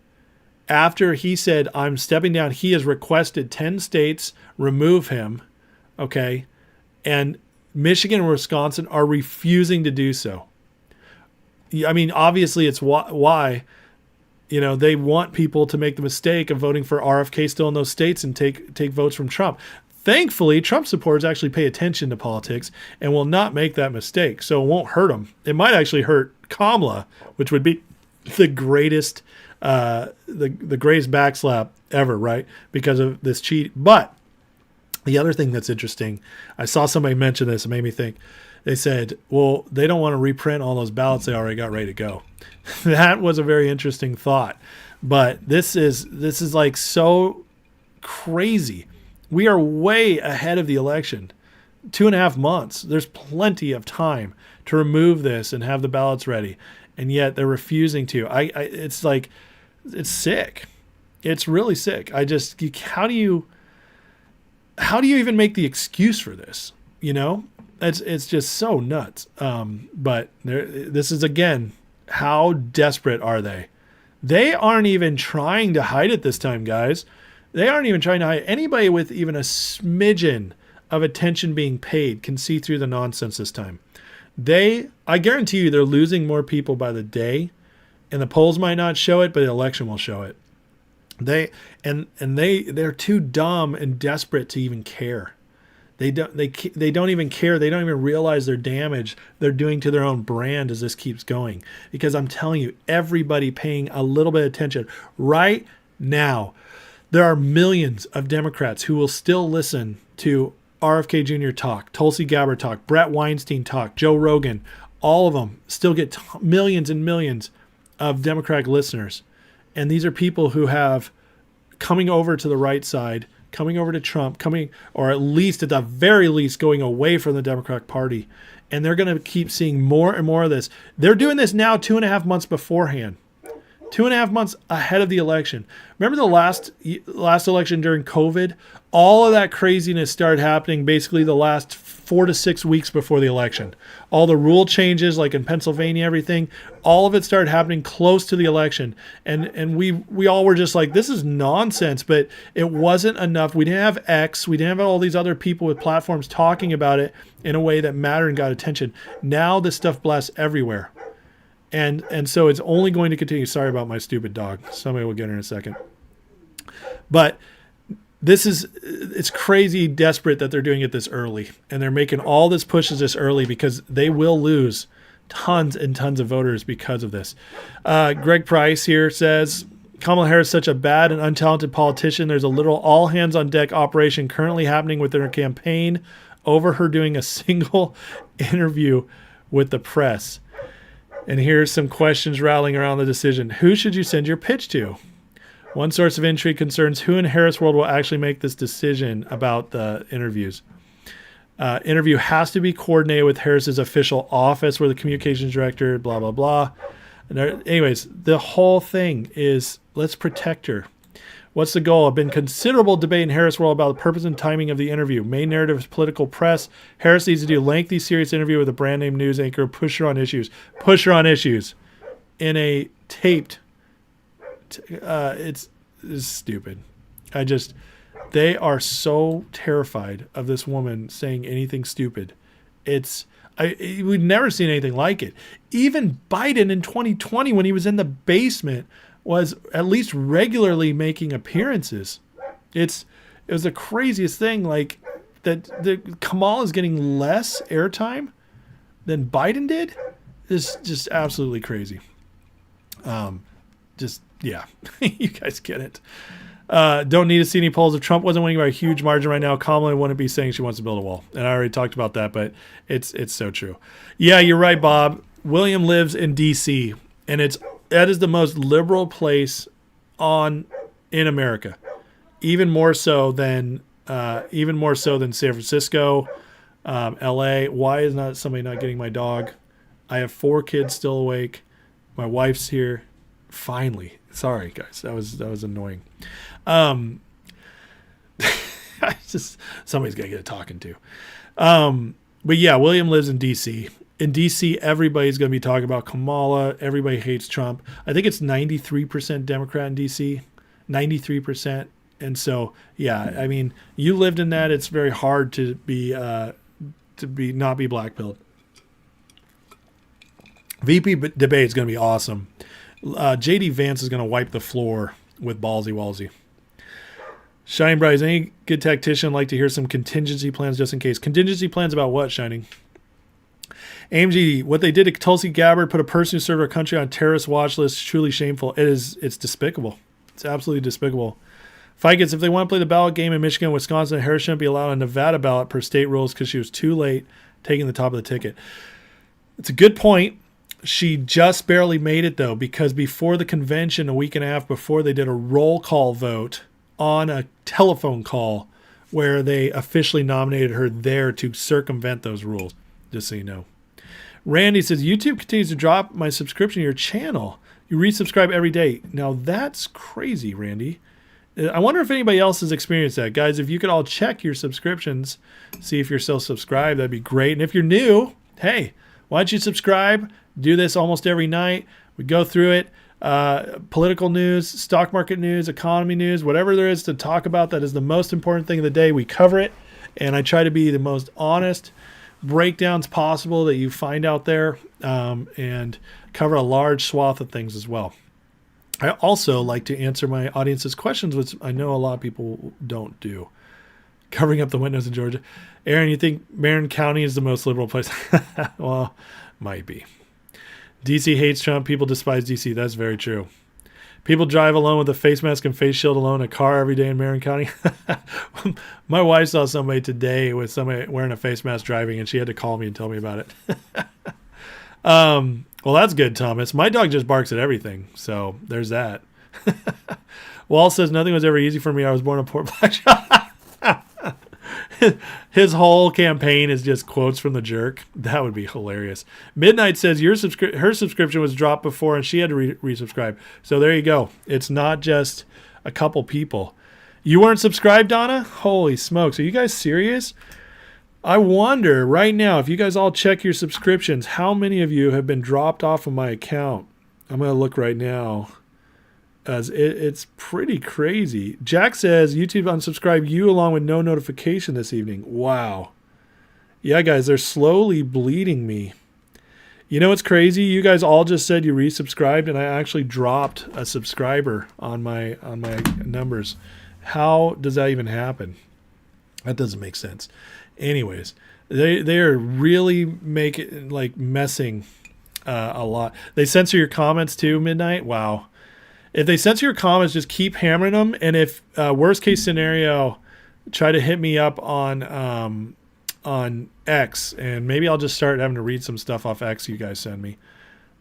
Speaker 3: After he said, I'm stepping down, he has requested 10 states remove him, okay? And Michigan and Wisconsin are refusing to do so. I mean, obviously it's why, they want people to make the mistake of voting for RFK still in those states and take votes from Trump. Thankfully, Trump supporters actually pay attention to politics and will not make that mistake, so it won't hurt them. It might actually hurt Kamala, which would be the greatest the greatest backslap ever, right? Because of this cheat. But the other thing that's interesting, I saw somebody mention this, it made me think. They said, well, they don't want to reprint all those ballots they already got ready to go. That was a very interesting thought. But this is like so crazy. We are way ahead of the election. 2.5 months. There's plenty of time to remove this and have the ballots ready. And yet they're refusing to. It's like, it's sick. It's really sick. How do you even make the excuse for this? It's just so nuts. But this is, again, how desperate are they? They aren't even trying to hide it this time, guys. They aren't even trying to hide. Anybody with even a smidgen of attention being paid can see through the nonsense this time. I guarantee you they're losing more people by the day, and the polls might not show it, but the election will show it. They're too dumb and desperate to even care. They don't even care. They don't even realize their damage they're doing to their own brand as this keeps going. Because I'm telling you, everybody paying a little bit of attention right now. There are millions of Democrats who will still listen to RFK Jr. talk, Tulsi Gabbard talk, Brett Weinstein talk, Joe Rogan. All of them still get millions and millions of Democratic listeners. And these are people who have coming over to the right side, coming over to Trump, or at least at the very least going away from the Democratic Party. And they're going to keep seeing more and more of this. They're doing this now 2.5 months beforehand. 2.5 months ahead of the election. Remember the last election during COVID? All of that craziness started happening basically the last 4 to 6 weeks before the election. All the rule changes, like in Pennsylvania, everything, all of it started happening close to the election. And we all were just like, this is nonsense, but it wasn't enough. We didn't have X. We didn't have all these other people with platforms talking about it in a way that mattered and got attention. Now this stuff blasts everywhere. And so it's only going to continue. Sorry about my stupid dog. Somebody will get her in a second. But it's crazy desperate that they're doing it this early. And they're making all this pushes this early because they will lose tons and tons of voters because of this. Greg Price here says, Kamala Harris is such a bad and untalented politician. There's a literal all hands on deck operation currently happening within her campaign over her doing a single interview with the press. And here's some questions rattling around the decision. Who should you send your pitch to? One source of intrigue concerns who in Harris world will actually make this decision about the interviews. Interview has to be coordinated with Harris's official office where the communications director, blah, blah, blah. Anyways, the whole thing is let's protect her. What's the goal? I've been considerable debate in Harris world about the purpose and timing of the interview. Main narrative is political press. Harris needs to do a lengthy, serious interview with a brand name news anchor. Push her on issues. Push her on issues. In a taped. It's stupid. They are so terrified of this woman saying anything stupid. We've never seen anything like it. Even Biden in 2020, when he was in the basement, was at least regularly making appearances. It was the craziest thing, like that Kamala is getting less airtime than Biden did. It's just absolutely crazy. Yeah, you guys get it. Don't need to see any polls. If Trump wasn't winning by a huge margin right now, Kamala wouldn't be saying she wants to build a wall. And I already talked about that, but it's so true. Yeah, you're right, Bob. William lives in D.C., and that is the most liberal place in America, even more so than San Francisco, L.A. Why is not somebody not getting my dog? I have 4 kids still awake. My wife's here. Finally, sorry guys, that was annoying. Somebody's got to get a talking to. But yeah, William lives in D.C. In D.C., everybody's going to be talking about Kamala. Everybody hates Trump. I think it's 93% Democrat in D.C., 93%. And so, yeah, I mean, you lived in that. It's very hard to not be blackpilled. VP debate is going to be awesome. J.D. Vance is going to wipe the floor with Ballsy Walsy. Shining Bright, is any good tactician like to hear some contingency plans just in case? Contingency plans about what, Shining? AMG, what they did to Tulsi Gabbard, put a person who served our country on terrorist watch list, is truly shameful. It's despicable. It's absolutely despicable. Ficus, if they want to play the ballot game in Michigan and Wisconsin, Harris shouldn't be allowed on Nevada ballot per state rules because she was too late taking the top of the ticket. It's a good point. She just barely made it, though, because before the convention, a week and a half before, they did a roll call vote on a telephone call where they officially nominated her there to circumvent those rules, just so you know. Randy says, YouTube continues to drop my subscription to your channel. You resubscribe every day. Now, that's crazy, Randy. I wonder if anybody else has experienced that. Guys, if you could all check your subscriptions, see if you're still subscribed, that'd be great. And if you're new, hey, why don't you subscribe? Do this almost every night. We go through it. Political news, stock market news, economy news, whatever there is to talk about that is the most important thing of the day. We cover it, and I try to be the most honest breakdowns possible that you find out there, and cover a large swath of things as well. I also like to answer my audience's questions, which I know a lot of people don't do. Covering up the windows in Georgia. Aaron, you think Marin County is the most liberal place? Well, might be. DC hates Trump. People despise DC. That's very true. People drive alone with a face mask and face shield alone in a car every day in Marin County. My wife saw somebody today with somebody wearing a face mask driving, and she had to call me and tell me about it. Well, that's good, Thomas. My dog just barks at everything, so there's that. Wall says nothing was ever easy for me. I was born a poor black child. His whole campaign is just quotes from the jerk. That would be hilarious. Midnight says her subscription was dropped before and she had to resubscribe. So there you go. It's not just a couple people. You weren't subscribed, Donna? Holy smokes. Are you guys serious? I wonder right now, if you guys all check your subscriptions, how many of you have been dropped off of my account? I'm going to look right now. As it's pretty crazy. Jack says YouTube unsubscribed you along with no notification this evening. Wow. Yeah, guys, they're slowly bleeding me. You know what's crazy? You guys all just said you resubscribed, and I actually dropped a subscriber on my numbers. How does that even happen? That doesn't make sense. Anyways, they are really messing a lot. They censor your comments too, Midnight. Wow. If they censor your comments, just keep hammering them. And if worst case scenario, try to hit me up on X, and maybe I'll just start having to read some stuff off X you guys send me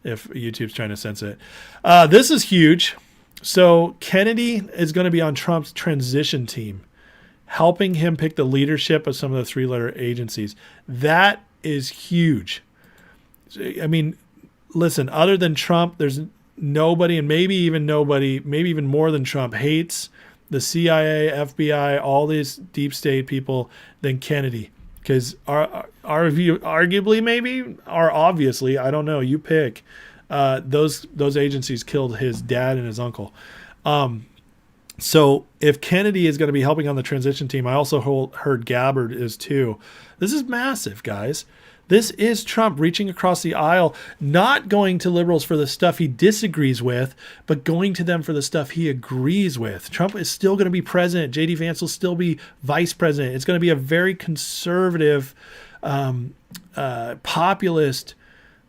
Speaker 3: if YouTube's trying to censor it. This is huge. So Kennedy is going to be on Trump's transition team, helping him pick the leadership of some of the three-letter agencies. That is huge. I mean, listen, other than Trump, there's nobody, and maybe even more than Trump, hates the CIA, FBI, all these deep state people than Kennedy. Because our view, arguably, maybe, or obviously, I don't know, you pick, those agencies killed his dad and his uncle. So if Kennedy is going to be helping on the transition team, I also heard Gabbard is too. This is massive, guys. This is Trump reaching across the aisle, not going to liberals for the stuff he disagrees with, but going to them for the stuff he agrees with. Trump is still going to be president. J.D. Vance will still be vice president. It's going to be a very conservative, populist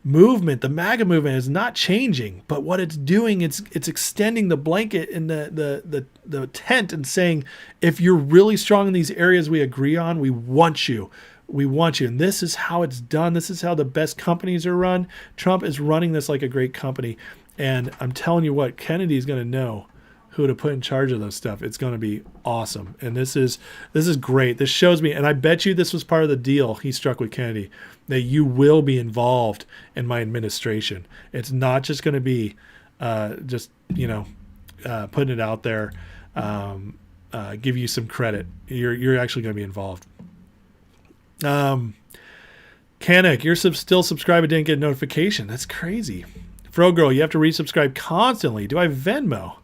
Speaker 3: movement. The MAGA movement is not changing, but what it's doing, it's extending the blanket in the tent and saying, if you're really strong in these areas we agree on, we want you. We want you. And this is how it's done. This is how the best companies are run. Trump is running this like a great company. And I'm telling you what, Kennedy's going to know who to put in charge of those stuff. It's going to be awesome. And this is great. This shows me, and I bet you this was part of the deal he struck with Kennedy, that you will be involved in my administration. It's not just going to be putting it out there, give you some credit. You're actually going to be involved. Kanik, you're still subscribed but didn't get a notification. That's crazy. Frogirl, you have to resubscribe constantly. Do I have Venmo?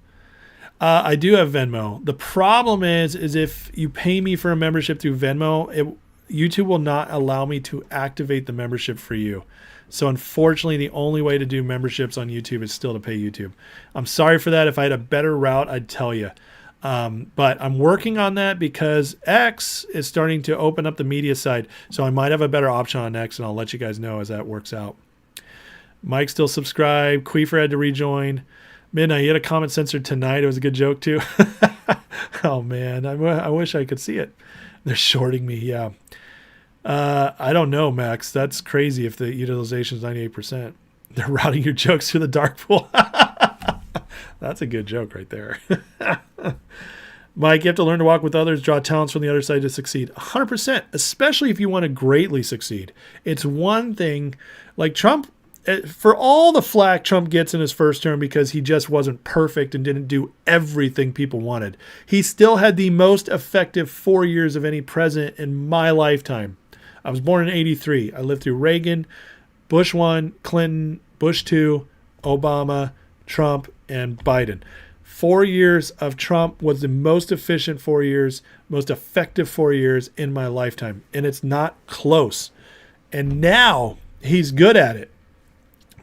Speaker 3: I do have Venmo. The problem is if you pay me for a membership through Venmo, YouTube will not allow me to activate the membership for you. So unfortunately, the only way to do memberships on YouTube is still to pay YouTube. I'm sorry for that. If I had a better route, I'd tell you. But I'm working on that because X is starting to open up the media side. So I might have a better option on X, and I'll let you guys know as that works out. Mike still subscribed. Queefer had to rejoin. Midnight, you had a comment censored tonight. It was a good joke too. Oh man, I wish I could see it. They're shorting me. Yeah. I don't know, Max. That's crazy if the utilization is 98%. They're routing your jokes through the dark pool. That's a good joke right there. Mike, you have to learn to walk with others, draw talents from the other side to succeed. 100%, especially if you want to greatly succeed. It's one thing, like Trump, for all the flack Trump gets in his first term because he just wasn't perfect and didn't do everything people wanted, he still had the most effective 4 years of any president in my lifetime. I was born in 83. I lived through Reagan, Bush 1, Clinton, Bush 2, Obama, Trump, and Biden. 4 years of Trump was the most efficient 4 years, most effective 4 years in my lifetime. And it's not close. And now he's good at it.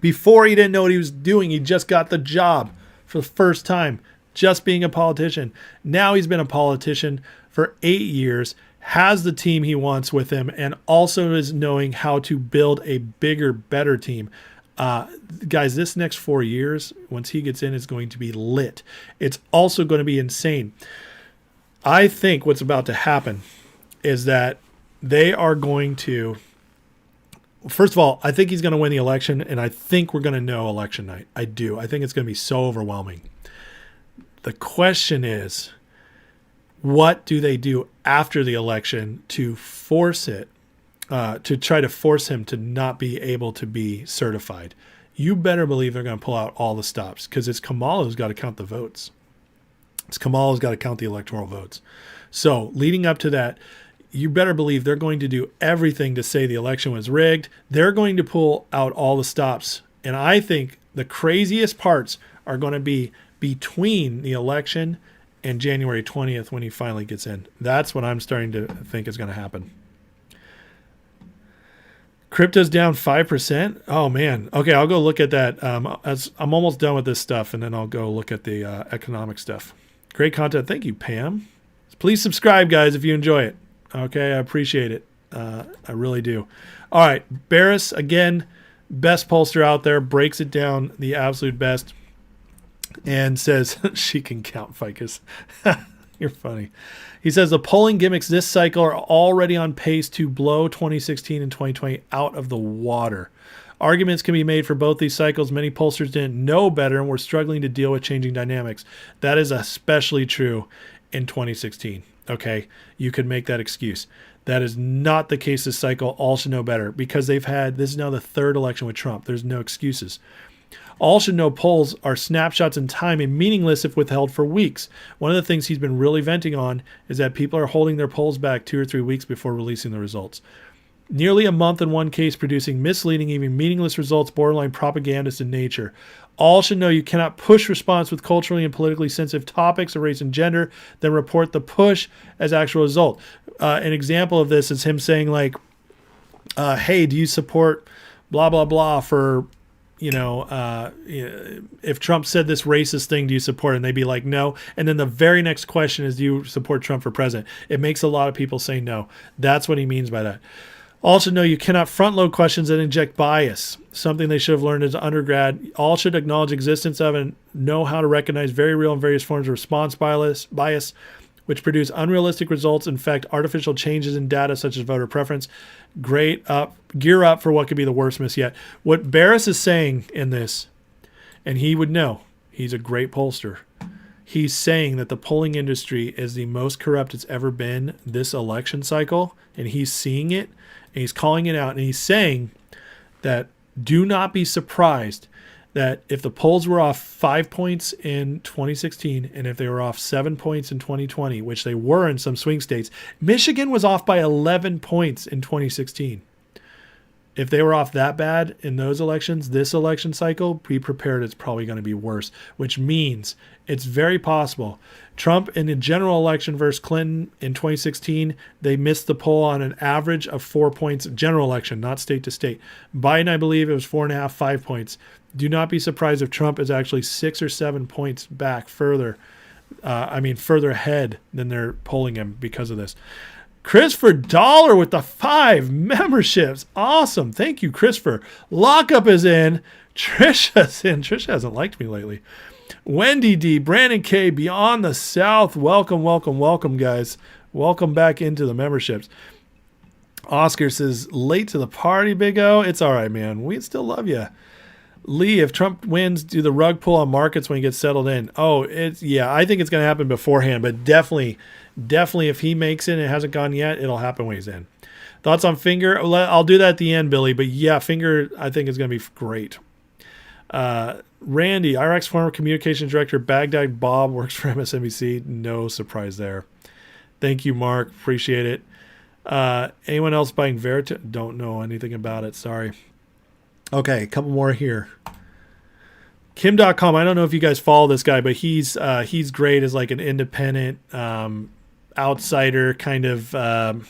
Speaker 3: Before he didn't know what he was doing. He just got the job for the first time, just being a politician. Now he's been a politician for 8 years, has the team he wants with him, and also is knowing how to build a bigger, better team. Guys, this next 4 years, once he gets in, is going to be lit. It's also going to be insane. I think what's about to happen is that they are going to, first of all, I think he's going to win the election, and I think we're going to know election night. I do. I think it's going to be so overwhelming. The question is, what do they do after the election to force it, to try to force him to not be able to be certified? You better believe they're going to pull out all the stops, because it's Kamala who's got to count the votes. It's Kamala who's got to count the electoral votes. So leading up to that, you better believe they're going to do everything to say the election was rigged. They're going to pull out all the stops. And I think the craziest parts are going to be between the election and January 20th when he finally gets in. That's what I'm starting to think is going to happen. Crypto's down 5%. Oh, man. Okay, I'll go look at that. As I'm almost done with this stuff, and then I'll go look at the economic stuff. Great content. Thank you, Pam. Please subscribe, guys, if you enjoy it. Okay, I appreciate it. I really do. All right, Baris, again, best pollster out there, breaks it down the absolute best, and says she can count ficus. You're funny. He says the polling gimmicks this cycle are already on pace to blow 2016 and 2020 out of the water. Arguments can be made for both these cycles. Many pollsters didn't know better and were struggling to deal with changing dynamics. That is especially true in 2016. Okay, you could make that excuse. That is not the case this cycle. All should know better, because this is now the third election with Trump. There's no excuses. All should know polls are snapshots in time and meaningless if withheld for weeks. One of the things he's been really venting on is that people are holding their polls back 2 or 3 weeks before releasing the results. Nearly a month in one case, producing misleading, even meaningless results, borderline propagandist in nature. All should know you cannot push response with culturally and politically sensitive topics of race and gender, then report the push as actual result. An example of this is him saying, like, hey, do you support blah, blah, blah for, if Trump said this racist thing, do you support it? And they'd be like, no. And then the very next question is, do you support Trump for president? It makes a lot of people say no. That's what he means by that. All should know you cannot front-load questions that inject bias, something they should have learned as undergrad. All should acknowledge existence of and know how to recognize very real and various forms of response bias, which produce unrealistic results, in fact, artificial changes in data such as voter preference. Gear up for what could be the worst miss yet. What Baris is saying in this, and he would know, he's a great pollster. He's saying that the polling industry is the most corrupt it's ever been this election cycle, and he's seeing it, and he's calling it out, and he's saying that do not be surprised that if the polls were off 5 points in 2016 and if they were off 7 points in 2020, which they were in some swing states, Michigan was off by 11 points in 2016. If they were off that bad in those elections, this election cycle, be prepared, it's probably going to be worse, which means it's very possible. Trump in the general election versus Clinton in 2016, they missed the poll on an average of 4 points, general election, not state to state. Biden, I believe it was 4.5, 5 points. Do not be surprised if Trump is actually 6 or 7 points back further ahead than they're polling him because of this. Christopher Dollar with the 5 memberships. Awesome. Thank you, Christopher. Lockup is in. Trisha's in. Trisha hasn't liked me lately. Wendy D, Brandon K, Beyond the South. Welcome, welcome, welcome, guys. Welcome back into the memberships. Oscar says, late to the party, Big O. It's all right, man. We still love you. Lee, if Trump wins, do the rug pull on markets when he gets settled in? Oh, I think it's going to happen beforehand, but definitely if he makes it and it hasn't gone yet, it'll happen when he's in. Thoughts on Finger? I'll do that at the end, Billy, but yeah, Finger I think is going to be great. Randy, IREEKS former communications director, Baghdad Bob, works for MSNBC. No surprise there. Thank you, Mark. Appreciate it. Anyone else buying Verita? Don't know anything about it. Sorry. Okay, a couple more here. Kim.com. I don't know if you guys follow this guy, but he's great as like an independent outsider, kind of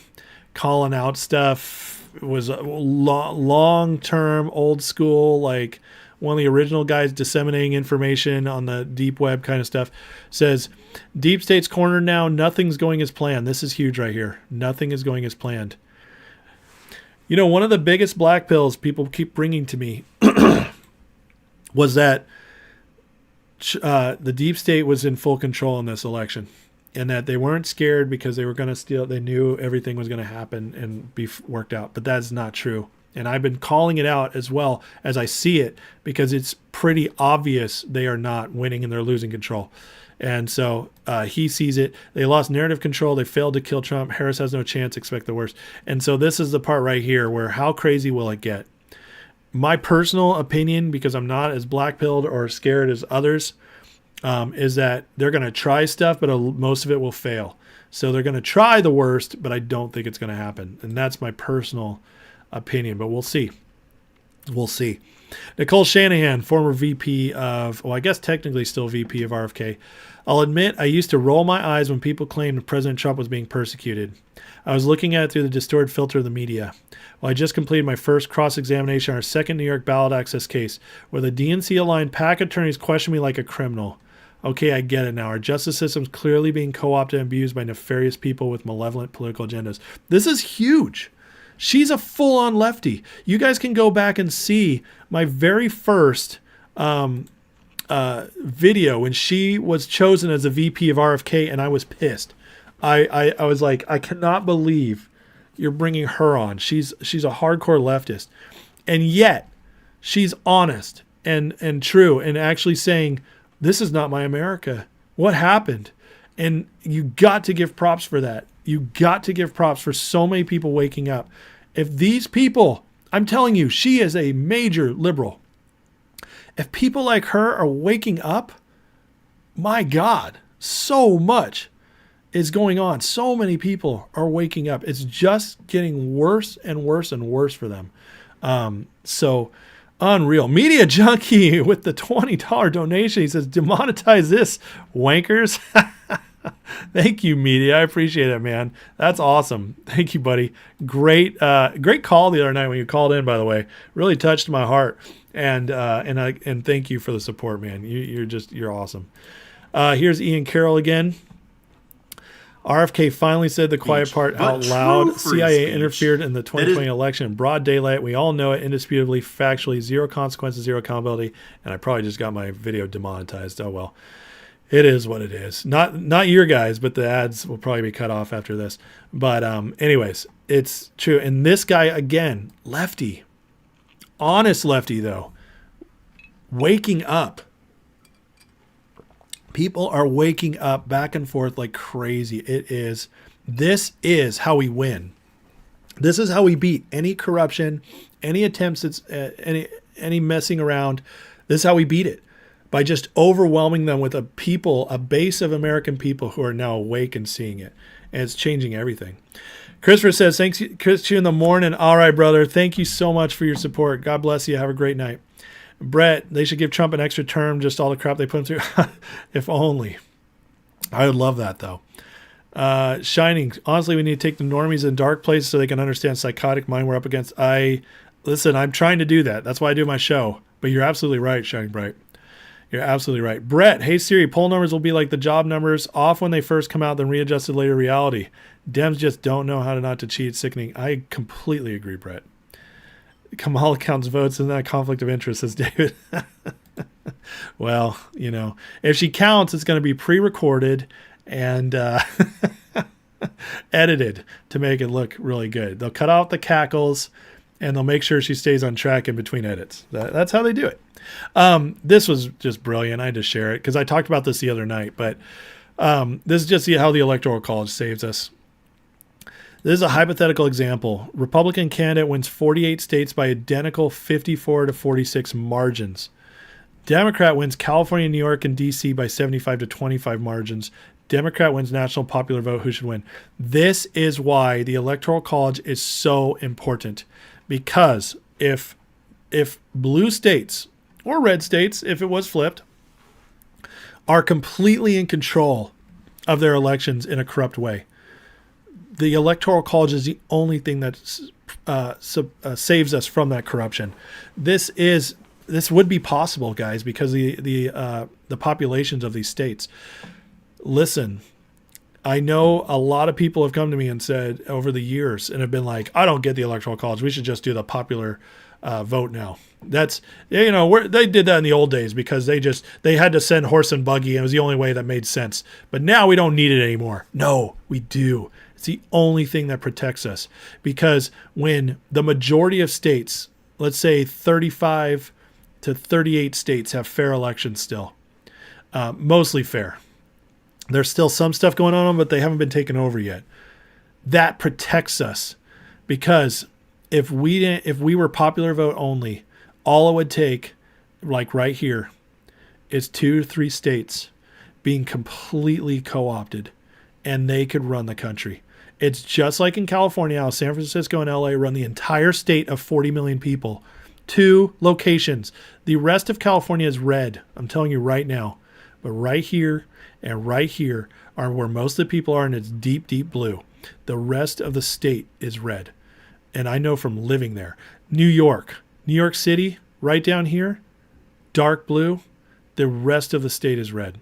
Speaker 3: calling out stuff. It was a long-term, old school, like one of the original guys disseminating information on the deep web kind of stuff. Says, Deep State's cornered now. Nothing's going as planned. This is huge right here. Nothing is going as planned. You know, one of the biggest black pills people keep bringing to me was that the deep state was in full control in this election, and that they weren't scared because they were going to steal. They knew everything was going to happen and be worked out, but that's not true. And I've been calling it out as well as I see it, because it's pretty obvious they are not winning and they're losing control. And so he sees it. They lost narrative control. They failed to kill Trump. Harris has no chance. Expect the worst. And so this is the part right here where how crazy will it get? My personal opinion, because I'm not as black-pilled or scared as others, is that they're going to try stuff, but most of it will fail. So they're going to try the worst, but I don't think it's going to happen. And that's my personal opinion, but we'll see. We'll see. Nicole Shanahan, former VP of, well, I guess technically still VP of RFK. I'll admit I used to roll my eyes when people claimed President Trump was being persecuted. I was looking at it through the distorted filter of the media. Well, I just completed my first cross-examination on our second New York ballot access case, where the DNC-aligned PAC attorneys questioned me like a criminal. Okay, I get it now. Our justice system's clearly being co-opted and abused by nefarious people with malevolent political agendas. This is huge. She's a full-on lefty. You guys can go back and see my very first video when she was chosen as a VP of RFK, and I was pissed. I was like, I cannot believe you're bringing her on. She's a hardcore leftist, and yet she's honest and true and actually saying, this is not my America. What happened? And you got to give props for that. You got to give props for so many people waking up. If these people, I'm telling you, she is a major liberal. If people like her are waking up, my God, so much is going on. So many people are waking up. It's just getting worse and worse and worse for them. So unreal. Media Junkie with the $20 donation. He says, demonetize this, wankers. Thank you, Media. I appreciate it, man. That's awesome. Thank you, buddy. Great call the other night when you called in, by the way. Really touched my heart. And thank you for the support, man. You're awesome. Here's Ian Carroll again. RFK finally said the quiet part out loud. CIA interfered in the 2020 election in broad daylight. We all know it, indisputably, factually, zero consequences, zero accountability. And I probably just got my video demonetized. Oh, well. It is what it is. Not your guys, but the ads will probably be cut off after this. But anyways, it's true. And this guy, again, lefty. Honest lefty, though. Waking up. People are waking up back and forth like crazy. This is how we win. This is how we beat any corruption, any attempts at any messing around. This is how we beat it. By just overwhelming them with a base of American people who are now awake and seeing it. And it's changing everything. Christopher says, thanks, Chris, you in the morning. All right, brother. Thank you so much for your support. God bless you. Have a great night. Brett, they should give Trump an extra term, just all the crap they put him through. If only. I would love that, though. Shining. Honestly, we need to take the normies in dark places so they can understand psychotic mind we're up against. Listen, I'm trying to do that. That's why I do my show. But you're absolutely right, Shining Bright. You're absolutely right. Brett, hey Siri, poll numbers will be like the job numbers, off when they first come out, then readjusted later reality. Dems just don't know how to not to cheat. Sickening. I completely agree, Brett. Kamala counts votes in that conflict of interest, says David. Well, if she counts, it's going to be pre-recorded and edited to make it look really good. They'll cut out the cackles and they'll make sure she stays on track in between edits. That's how they do it. This was just brilliant. I had to share it because I talked about this the other night, but this is just how the Electoral College saves us. This is a hypothetical example. Republican candidate wins 48 states by identical 54 to 46 margins. Democrat wins California, New York, and D.C. by 75 to 25 margins. Democrat wins national popular vote. Who should win? This is why the Electoral College is so important. Because if blue states or red states, if it was flipped, are completely in control of their elections in a corrupt way, the Electoral College is the only thing that saves us from that corruption. This would be possible, guys, because the populations of these states. Listen, I know a lot of people have come to me and said over the years and have been like, I don't get the Electoral College. We should just do the popular vote now. That's, they did that in the old days because they had to send horse and buggy and it was the only way that made sense. But now we don't need it anymore. No, we do. It's the only thing that protects us, because when the majority of states, let's say 35 to 38 states have fair elections still, mostly fair. There's still some stuff going on, but they haven't been taken over yet. That protects us, because if we were popular vote only, all it would take, like right here, is 2 to 3 states being completely co-opted, and they could run the country. It's just like in California, how San Francisco and LA run the entire state of 40 million people. 2 locations. The rest of California is red. I'm telling you right now. But right here and right here are where most of the people are, and it's deep, deep blue. The rest of the state is red. And I know from living there. New York City, right down here, dark blue. The rest of the state is red.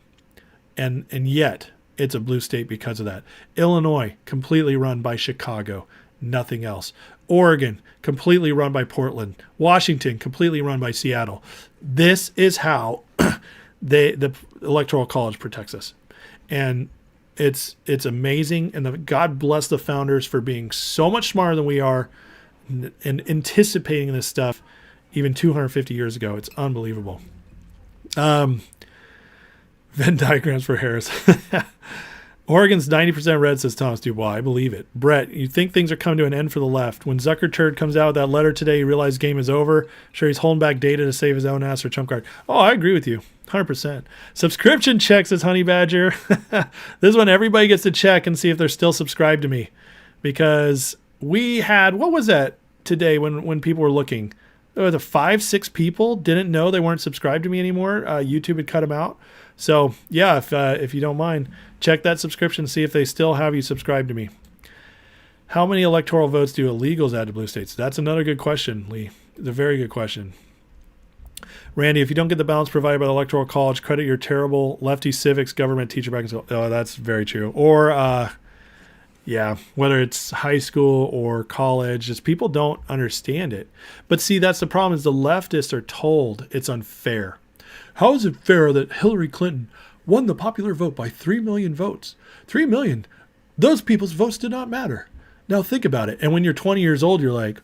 Speaker 3: And yet, it's a blue state because of that. Illinois, completely run by Chicago. Nothing else. Oregon, completely run by Portland. Washington, completely run by Seattle. This is how the Electoral College protects us. And it's amazing. And God bless the founders for being so much smarter than we are and anticipating this stuff even 250 years ago. It's unbelievable. Venn diagrams for Harris. Oregon's 90% red, says Thomas Dubois. I believe it. Brett, you think things are coming to an end for the left. When Zucker Turd comes out with that letter today, you realize game is over. Sure, he's holding back data to save his own ass for trump card. Oh, I agree with you. 100%. Subscription check, says Honey Badger. This is when everybody gets to check and see if they're still subscribed to me. Because we had, what was that today when people were looking? There was 5-6 people didn't know they weren't subscribed to me anymore. YouTube had cut them out. So, yeah, if you don't mind, check that subscription, see if they still have you subscribed to me. How many electoral votes do illegals add to blue states? That's another good question, Lee. It's a very good question. Randy, if you don't get the balance provided by the Electoral College, credit your terrible lefty civics government teacher back in school. Oh, that's very true. Or, yeah, whether it's high school or college, just people don't understand it. But see, that's the problem, is the leftists are told it's unfair. How is it fair that Hillary Clinton won the popular vote by 3 million votes? 3 million. Those people's votes did not matter. Now think about it. And when you're 20 years old, you're like,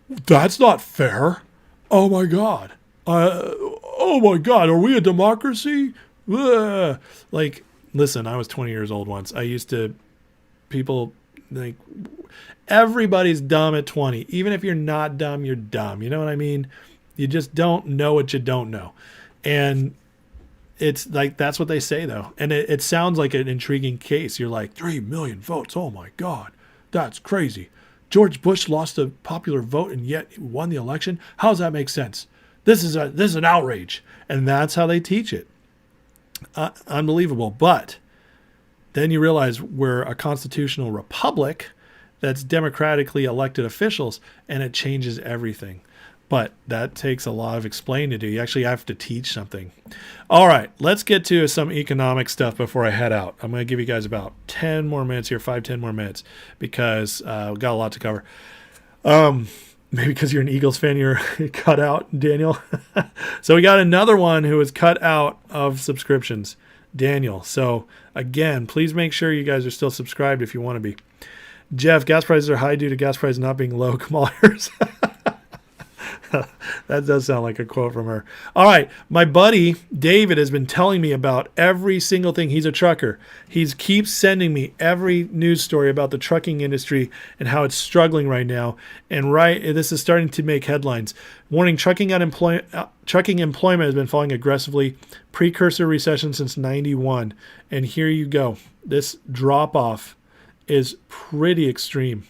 Speaker 3: that's not fair. Oh my God. Oh my God. Are we a democracy? Ugh. Like, listen, I was 20 years old once. People like, everybody's dumb at 20. Even if you're not dumb, you're dumb. You know what I mean? You just don't know what you don't know. And it's like, that's what they say, though. And it sounds like an intriguing case. You're like, 3 million votes. Oh, my God. That's crazy. George Bush lost the popular vote and yet won the election. How does that make sense? This is an outrage. And that's how they teach it. Unbelievable. But then you realize we're a constitutional republic that's democratically elected officials, and it changes everything. But that takes a lot of explaining to do. You actually have to teach something. All right, let's get to some economic stuff before I head out. I'm going to give you guys about 10 more minutes here, 5-10 more minutes, because we've got a lot to cover. Maybe because you're an Eagles fan, you're cut out, Daniel. So we got another one who was cut out of subscriptions, Daniel. So again, please make sure you guys are still subscribed if you want to be. Jeff, gas prices are high due to gas prices not being low. Kamala Harris. That does sound like a quote from her. All right. My buddy David has been telling me about every single thing. He's a trucker. He keeps sending me every news story about the trucking industry and how it's struggling right now. And this is starting to make headlines. Warning, trucking employment has been falling aggressively. Precursor recession since 91. And here you go. This drop off is pretty extreme.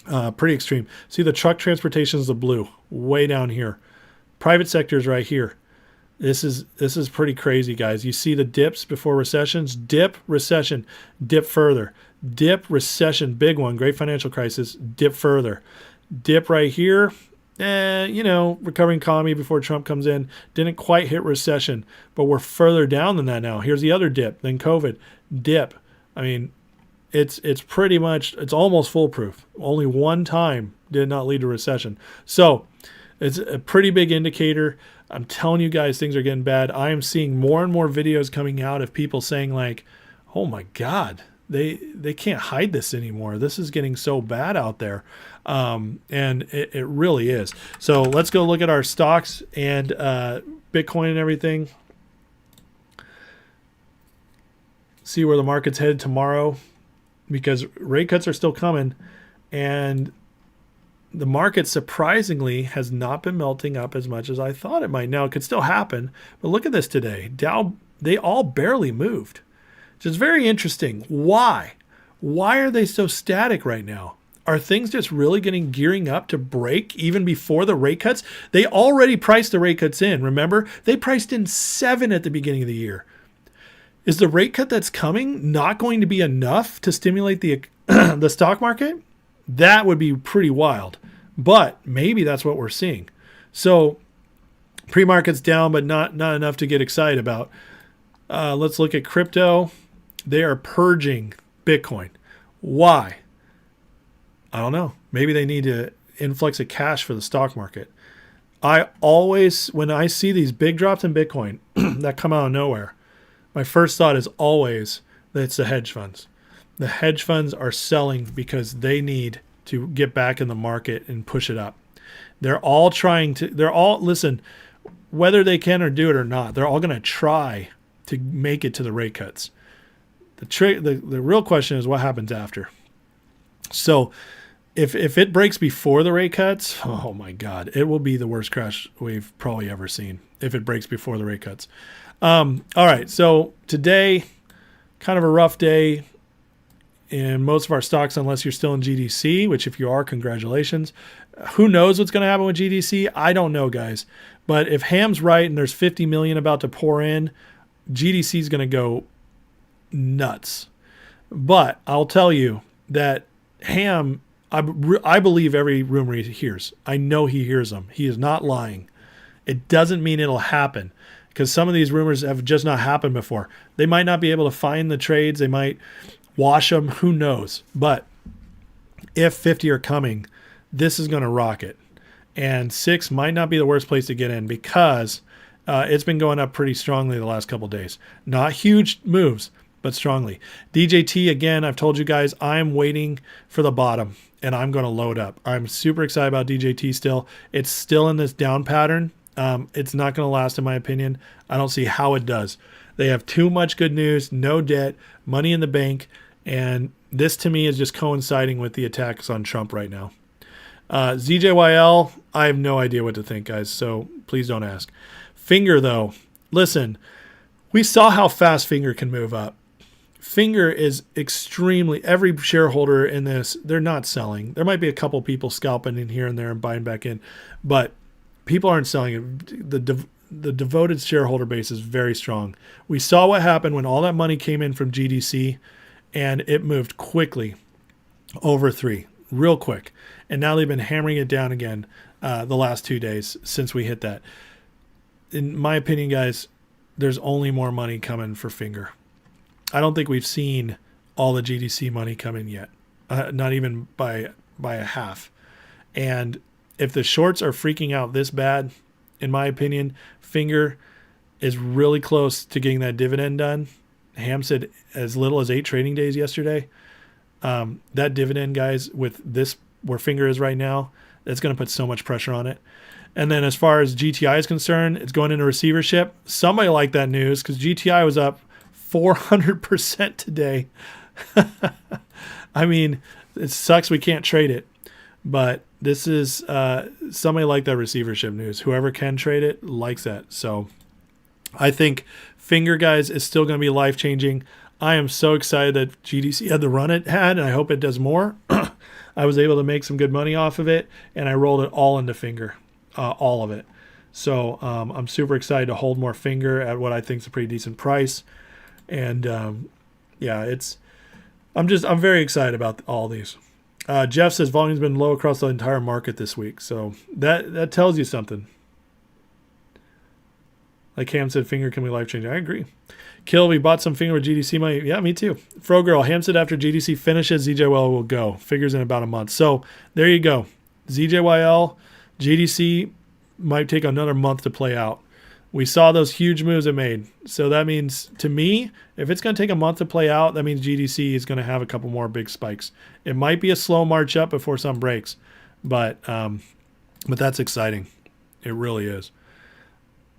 Speaker 3: See, the truck transportation is the blue, way down here. Private sector is right here. This is pretty crazy, guys. You see the dips before recessions. Dip, recession, dip further. Dip, recession, big one, great financial crisis, dip further. Dip right here. Recovering economy before Trump comes in. Didn't quite hit recession, but we're further down than that now. Here's the other dip, then COVID. Dip. I mean, it's pretty much, it's almost foolproof. Only one time did not lead to recession. So it's a pretty big indicator. I'm telling you guys, things are getting bad. I am seeing more and more videos coming out of people saying like, oh my God, they can't hide this anymore. This is getting so bad out there. And it really is. So let's go look at our stocks and Bitcoin and everything. see where the market's headed tomorrow, because rate cuts are still coming, and the market surprisingly has not been melting up as much as I thought it might. Now, it could still happen, but look at this today. Dow, they all barely moved, which is very interesting. Why? Why are they so static right now? Are things just really gearing up to break even before the rate cuts? They already priced the rate cuts in. Remember, they priced in 7 at the beginning of the year. Is the rate cut that's coming not going to be enough to stimulate the the stock market? That would be pretty wild. But maybe that's what we're seeing. So pre-market's down, but not enough to get excited about. Let's look at crypto. They are purging Bitcoin. Why? I don't know. Maybe they need to influx of cash for the stock market. I always, when I see these big drops in Bitcoin that come out of nowhere, my first thought is always that it's the hedge funds. The hedge funds are selling because they need to get back in the market and push it up. Listen, whether they can or do it or not, they're all going to try to make it to the rate cuts. The real question is what happens after. So if it breaks before the rate cuts, oh my God, it will be the worst crash we've probably ever seen if it breaks before the rate cuts. All right, so today, kind of a rough day in most of our stocks, unless you're still in GDC, which if you are, congratulations. Who knows what's going to happen with GDC? I don't know, guys. But if Ham's right and there's 50 million about to pour in, GDC is going to go nuts. But I'll tell you that Ham, I believe every rumor he hears. I know he hears them. He is not lying. It doesn't mean it'll happen, because some of these rumors have just not happened before. They might not be able to find the trades. They might wash them. Who knows? But if 50 are coming, this is going to rocket. And 6 might not be the worst place to get in, because it's been going up pretty strongly the last couple of days. Not huge moves, but strongly. DJT, again, I've told you guys, I'm waiting for the bottom, and I'm going to load up. I'm super excited about DJT still. It's still in this down pattern. It's not going to last, in my opinion. I don't see how it does. They have too much good news, no debt, money in the bank, and this to me is just coinciding with the attacks on Trump right now. ZJYL, I have no idea what to think, guys, so please don't ask. Finger, though, listen, we saw how fast Finger can move up. Finger is extremely, every shareholder in this, they're not selling. There might be a couple people scalping in here and there and buying back in, but people aren't selling it. The devoted shareholder base is very strong. We saw what happened when all that money came in from GDC, and it moved quickly over 3, real quick. And now they've been hammering it down again the last 2 days since we hit that. In my opinion, guys, there's only more money coming for Finger. I don't think we've seen all the GDC money come in yet, not even by a half. And if the shorts are freaking out this bad, in my opinion, Finger is really close to getting that dividend done. Ham said as little as 8 trading days yesterday. That dividend, guys, with this where Finger is right now, it's going to put so much pressure on it. And then as far as GTI is concerned, it's going into receivership. Somebody liked that news because GTI was up 400% today. I mean, it sucks we can't trade it, but this is somebody liked that receivership news. Whoever can trade it likes that. So I think Finger, guys, is still going to be life-changing. I am so excited that GDC had the run it had, and I hope it does more. I was able to make some good money off of it, and I rolled it all into Finger, all of it. So I'm super excited to hold more Finger at what I think is a pretty decent price. And yeah, I'm very excited about all these. Jeff says volume's been low across the entire market this week. So that tells you something. Like Ham said, Finger can be life-changing. I agree. Kill, we bought some Finger with GDC money. Yeah, me too. Frogirl, Ham said after GDC finishes, ZJYL will go. Figures in about a month. So there you go. ZJYL, GDC might take another month to play out. We saw those huge moves it made. So that means, to me, if it's going to take a month to play out, that means GDC is going to have a couple more big spikes. It might be a slow march up before some breaks, but that's exciting. It really is.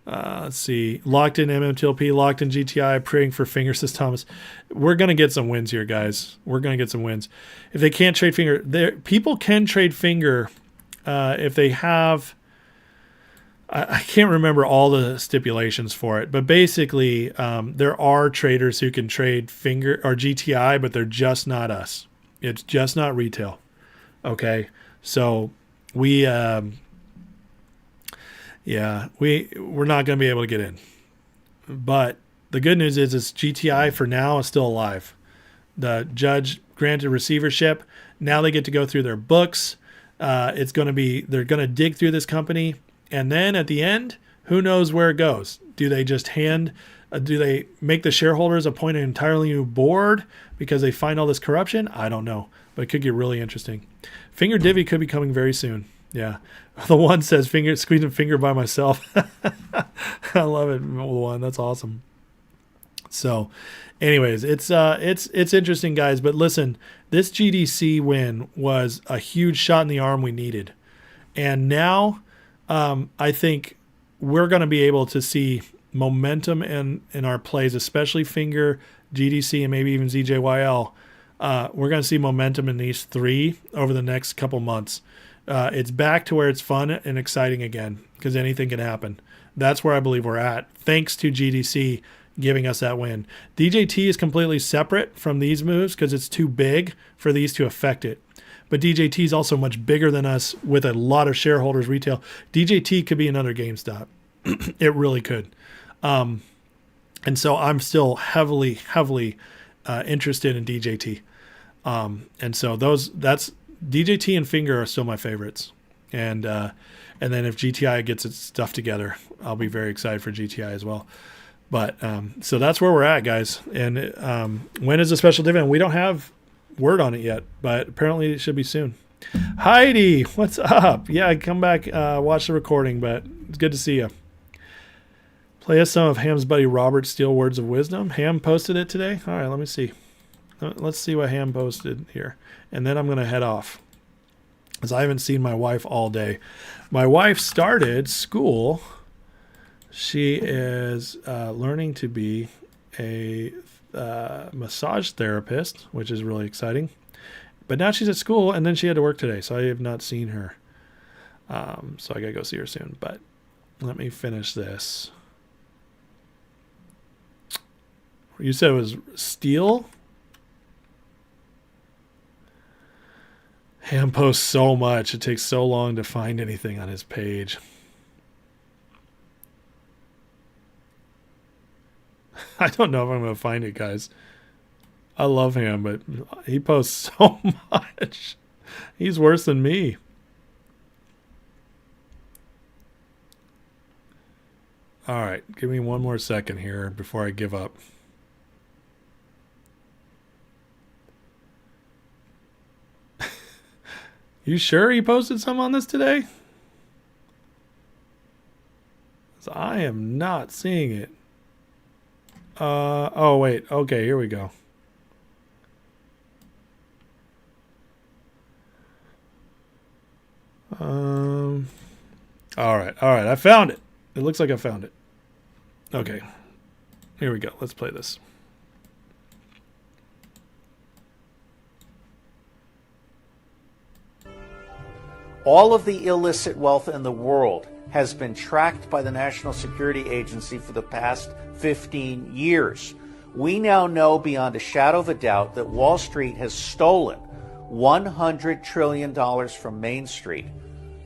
Speaker 3: Let's see. Locked in MMTLP, locked in GTI, praying for Finger, says Thomas. We're going to get some wins here, guys. We're going to get some wins. If they can't trade Finger, people can trade Finger if they have... I can't remember all the stipulations for it, but basically there are traders who can trade Finger or GTI, but they're just not us. It's just not retail. Okay, so we're not going to be able to get in. But the good news is GTI for now is still alive. The judge granted receivership. Now they get to go through their books. They're going to dig through this company. And then at the end, who knows where it goes? Do they just do they make the shareholders appoint an entirely new board because they find all this corruption? I don't know, but it could get really interesting. Finger Divvy could be coming very soon. Yeah. The one says squeezing Finger by myself. I love it. The one. That's awesome. So anyways, it's interesting, guys, but listen, this GDC win was a huge shot in the arm we needed. And now, I think we're going to be able to see momentum in our plays, especially Finger, GDC, and maybe even ZJYL. We're going to see momentum in these three over the next couple months. It's back to where it's fun and exciting again because anything can happen. That's where I believe we're at, thanks to GDC giving us that win. DJT is completely separate from these moves because it's too big for these to affect it. But DJT is also much bigger than us with a lot of shareholders retail. DJT could be another GameStop. It really could. And so I'm still heavily interested in DJT. And so that's DJT and Finger are still my favorites. And then if GTI gets its stuff together, I'll be very excited for GTI as well. But so that's where we're at, guys. And when is the special dividend? We don't have word on it yet, but apparently it should be soon. Heidi, what's up? Yeah, come back, watch the recording, but it's good to see you. Play us some of Ham's buddy Robert Steele Words of Wisdom. Ham posted it today. All right, let me see. Let's see what Ham posted here, and then I'm going to head off because I haven't seen my wife all day. My wife started school. She is learning to be a massage therapist, which is really exciting. But now she's at school, and then she had to work today, so I have not seen her. So I gotta go see her soon. But let me finish this. You said it was Steele? Ham posts so much. It takes so long to find anything on his page. I don't know if I'm going to find it, guys. I love him, but he posts so much. He's worse than me. All right, give me one more second here before I give up. You sure he posted some on this today? 'Cause I am not seeing it. Oh, wait. Okay, here we go. All right. I found it. It looks like I found it. Okay. Here we go. Let's play this.
Speaker 4: All of the illicit wealth in the world has been tracked by the National Security Agency for the past 15 years. We now know beyond a shadow of a doubt that Wall Street has stolen $100 trillion from Main Street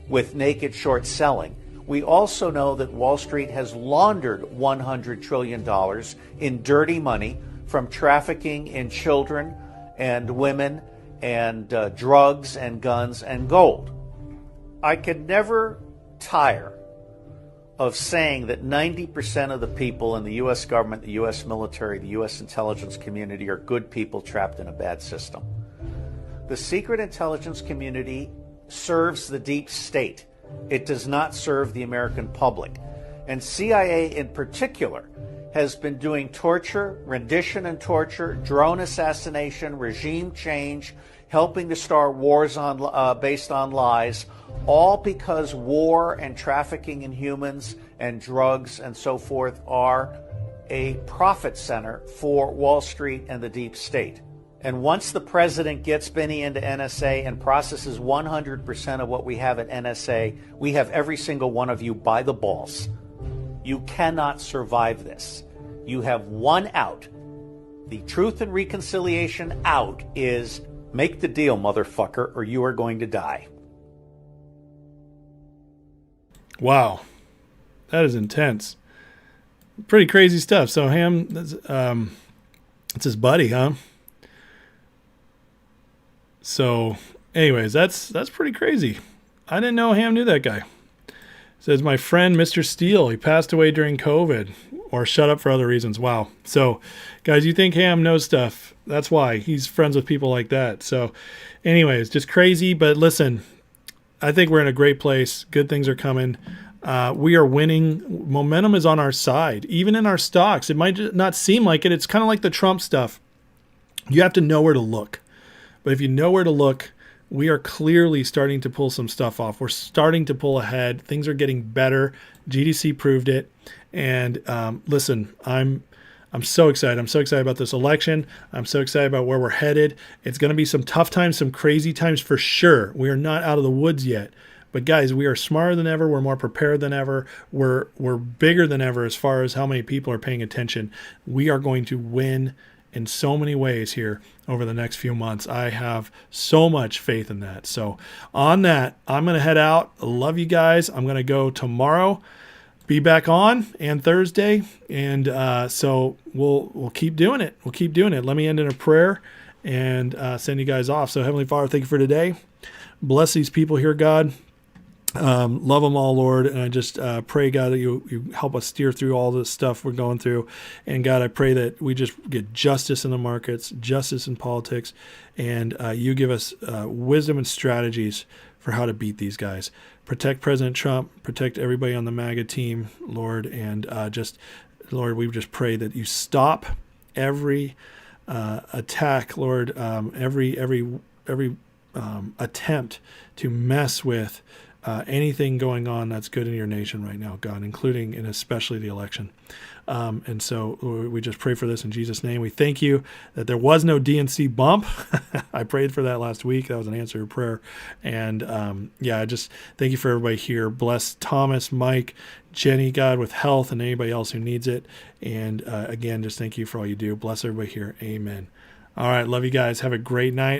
Speaker 4: with naked short selling. We also know that Wall Street has laundered $100 trillion in dirty money from trafficking in children and women and drugs and guns and gold. I could never tire of saying that 90% of the people in the U.S. government, the U.S. military, the U.S. intelligence community are good people trapped in a bad system. The secret intelligence community serves the deep state. It does not serve the American public. And CIA in particular has been doing torture, rendition and torture, drone assassination, regime change, helping to start wars based on lies, all because war and trafficking in humans and drugs and so forth are a profit center for Wall Street and the deep state. And once the president gets Benny into NSA and processes 100% of what we have at NSA, we have every single one of you by the balls. You cannot survive this. You have one out. The Truth and Reconciliation out is make the deal, motherfucker, or you are going to die.
Speaker 3: Wow. That is intense. Pretty crazy stuff. So Ham, it's his buddy, huh? So anyways, that's pretty crazy. I didn't know Ham knew that guy. Says my friend Mr. Steele, he passed away during COVID or shut up for other reasons. Wow. So guys, you think Ham knows stuff. That's why he's friends with people like that. So anyways, just crazy. But listen, I think we're in a great place. Good things are coming. We are winning. Momentum is on our side, even in our stocks. It might not seem like it. It's kind of like the Trump stuff. You have to know where to look. But if you know where to look, we are clearly starting to pull some stuff off. We're starting to pull ahead. Things are getting better. GDC proved it. And listen, I'm so excited. I'm so excited about this election. I'm so excited about where we're headed. It's going to be some tough times, some crazy times for sure. We are not out of the woods yet. But guys, we are smarter than ever. We're more prepared than ever. We're bigger than ever as far as how many people are paying attention. We are going to win in so many ways here over the next few months. I have so much faith in that. So on that, I'm going to head out. I love you guys. I'm going to go tomorrow, be back on, and Thursday. And so we'll keep doing it. We'll keep doing it. Let me end in a prayer and send you guys off. So Heavenly Father, thank you for today. Bless these people here, God. Love them all, Lord, and I just pray, God, that you help us steer through all this stuff we're going through. And God, I pray that we just get justice in the markets, justice in politics, and you give us wisdom and strategies for how to beat these guys. Protect President Trump, protect everybody on the MAGA team, Lord, and Lord, we just pray that you stop every attack, Lord, every attempt to mess with anything going on that's good in your nation right now, God, including and especially the election. And so we just pray for this in Jesus' name. We thank you that there was no DNC bump. I prayed for that last week. That was an answer to prayer. And I just thank you for everybody here. Bless Thomas, Mike, Jenny, God, with health, and anybody else who needs it. And again, just thank you for all you do. Bless everybody here. Amen. All right. Love you guys. Have a great night.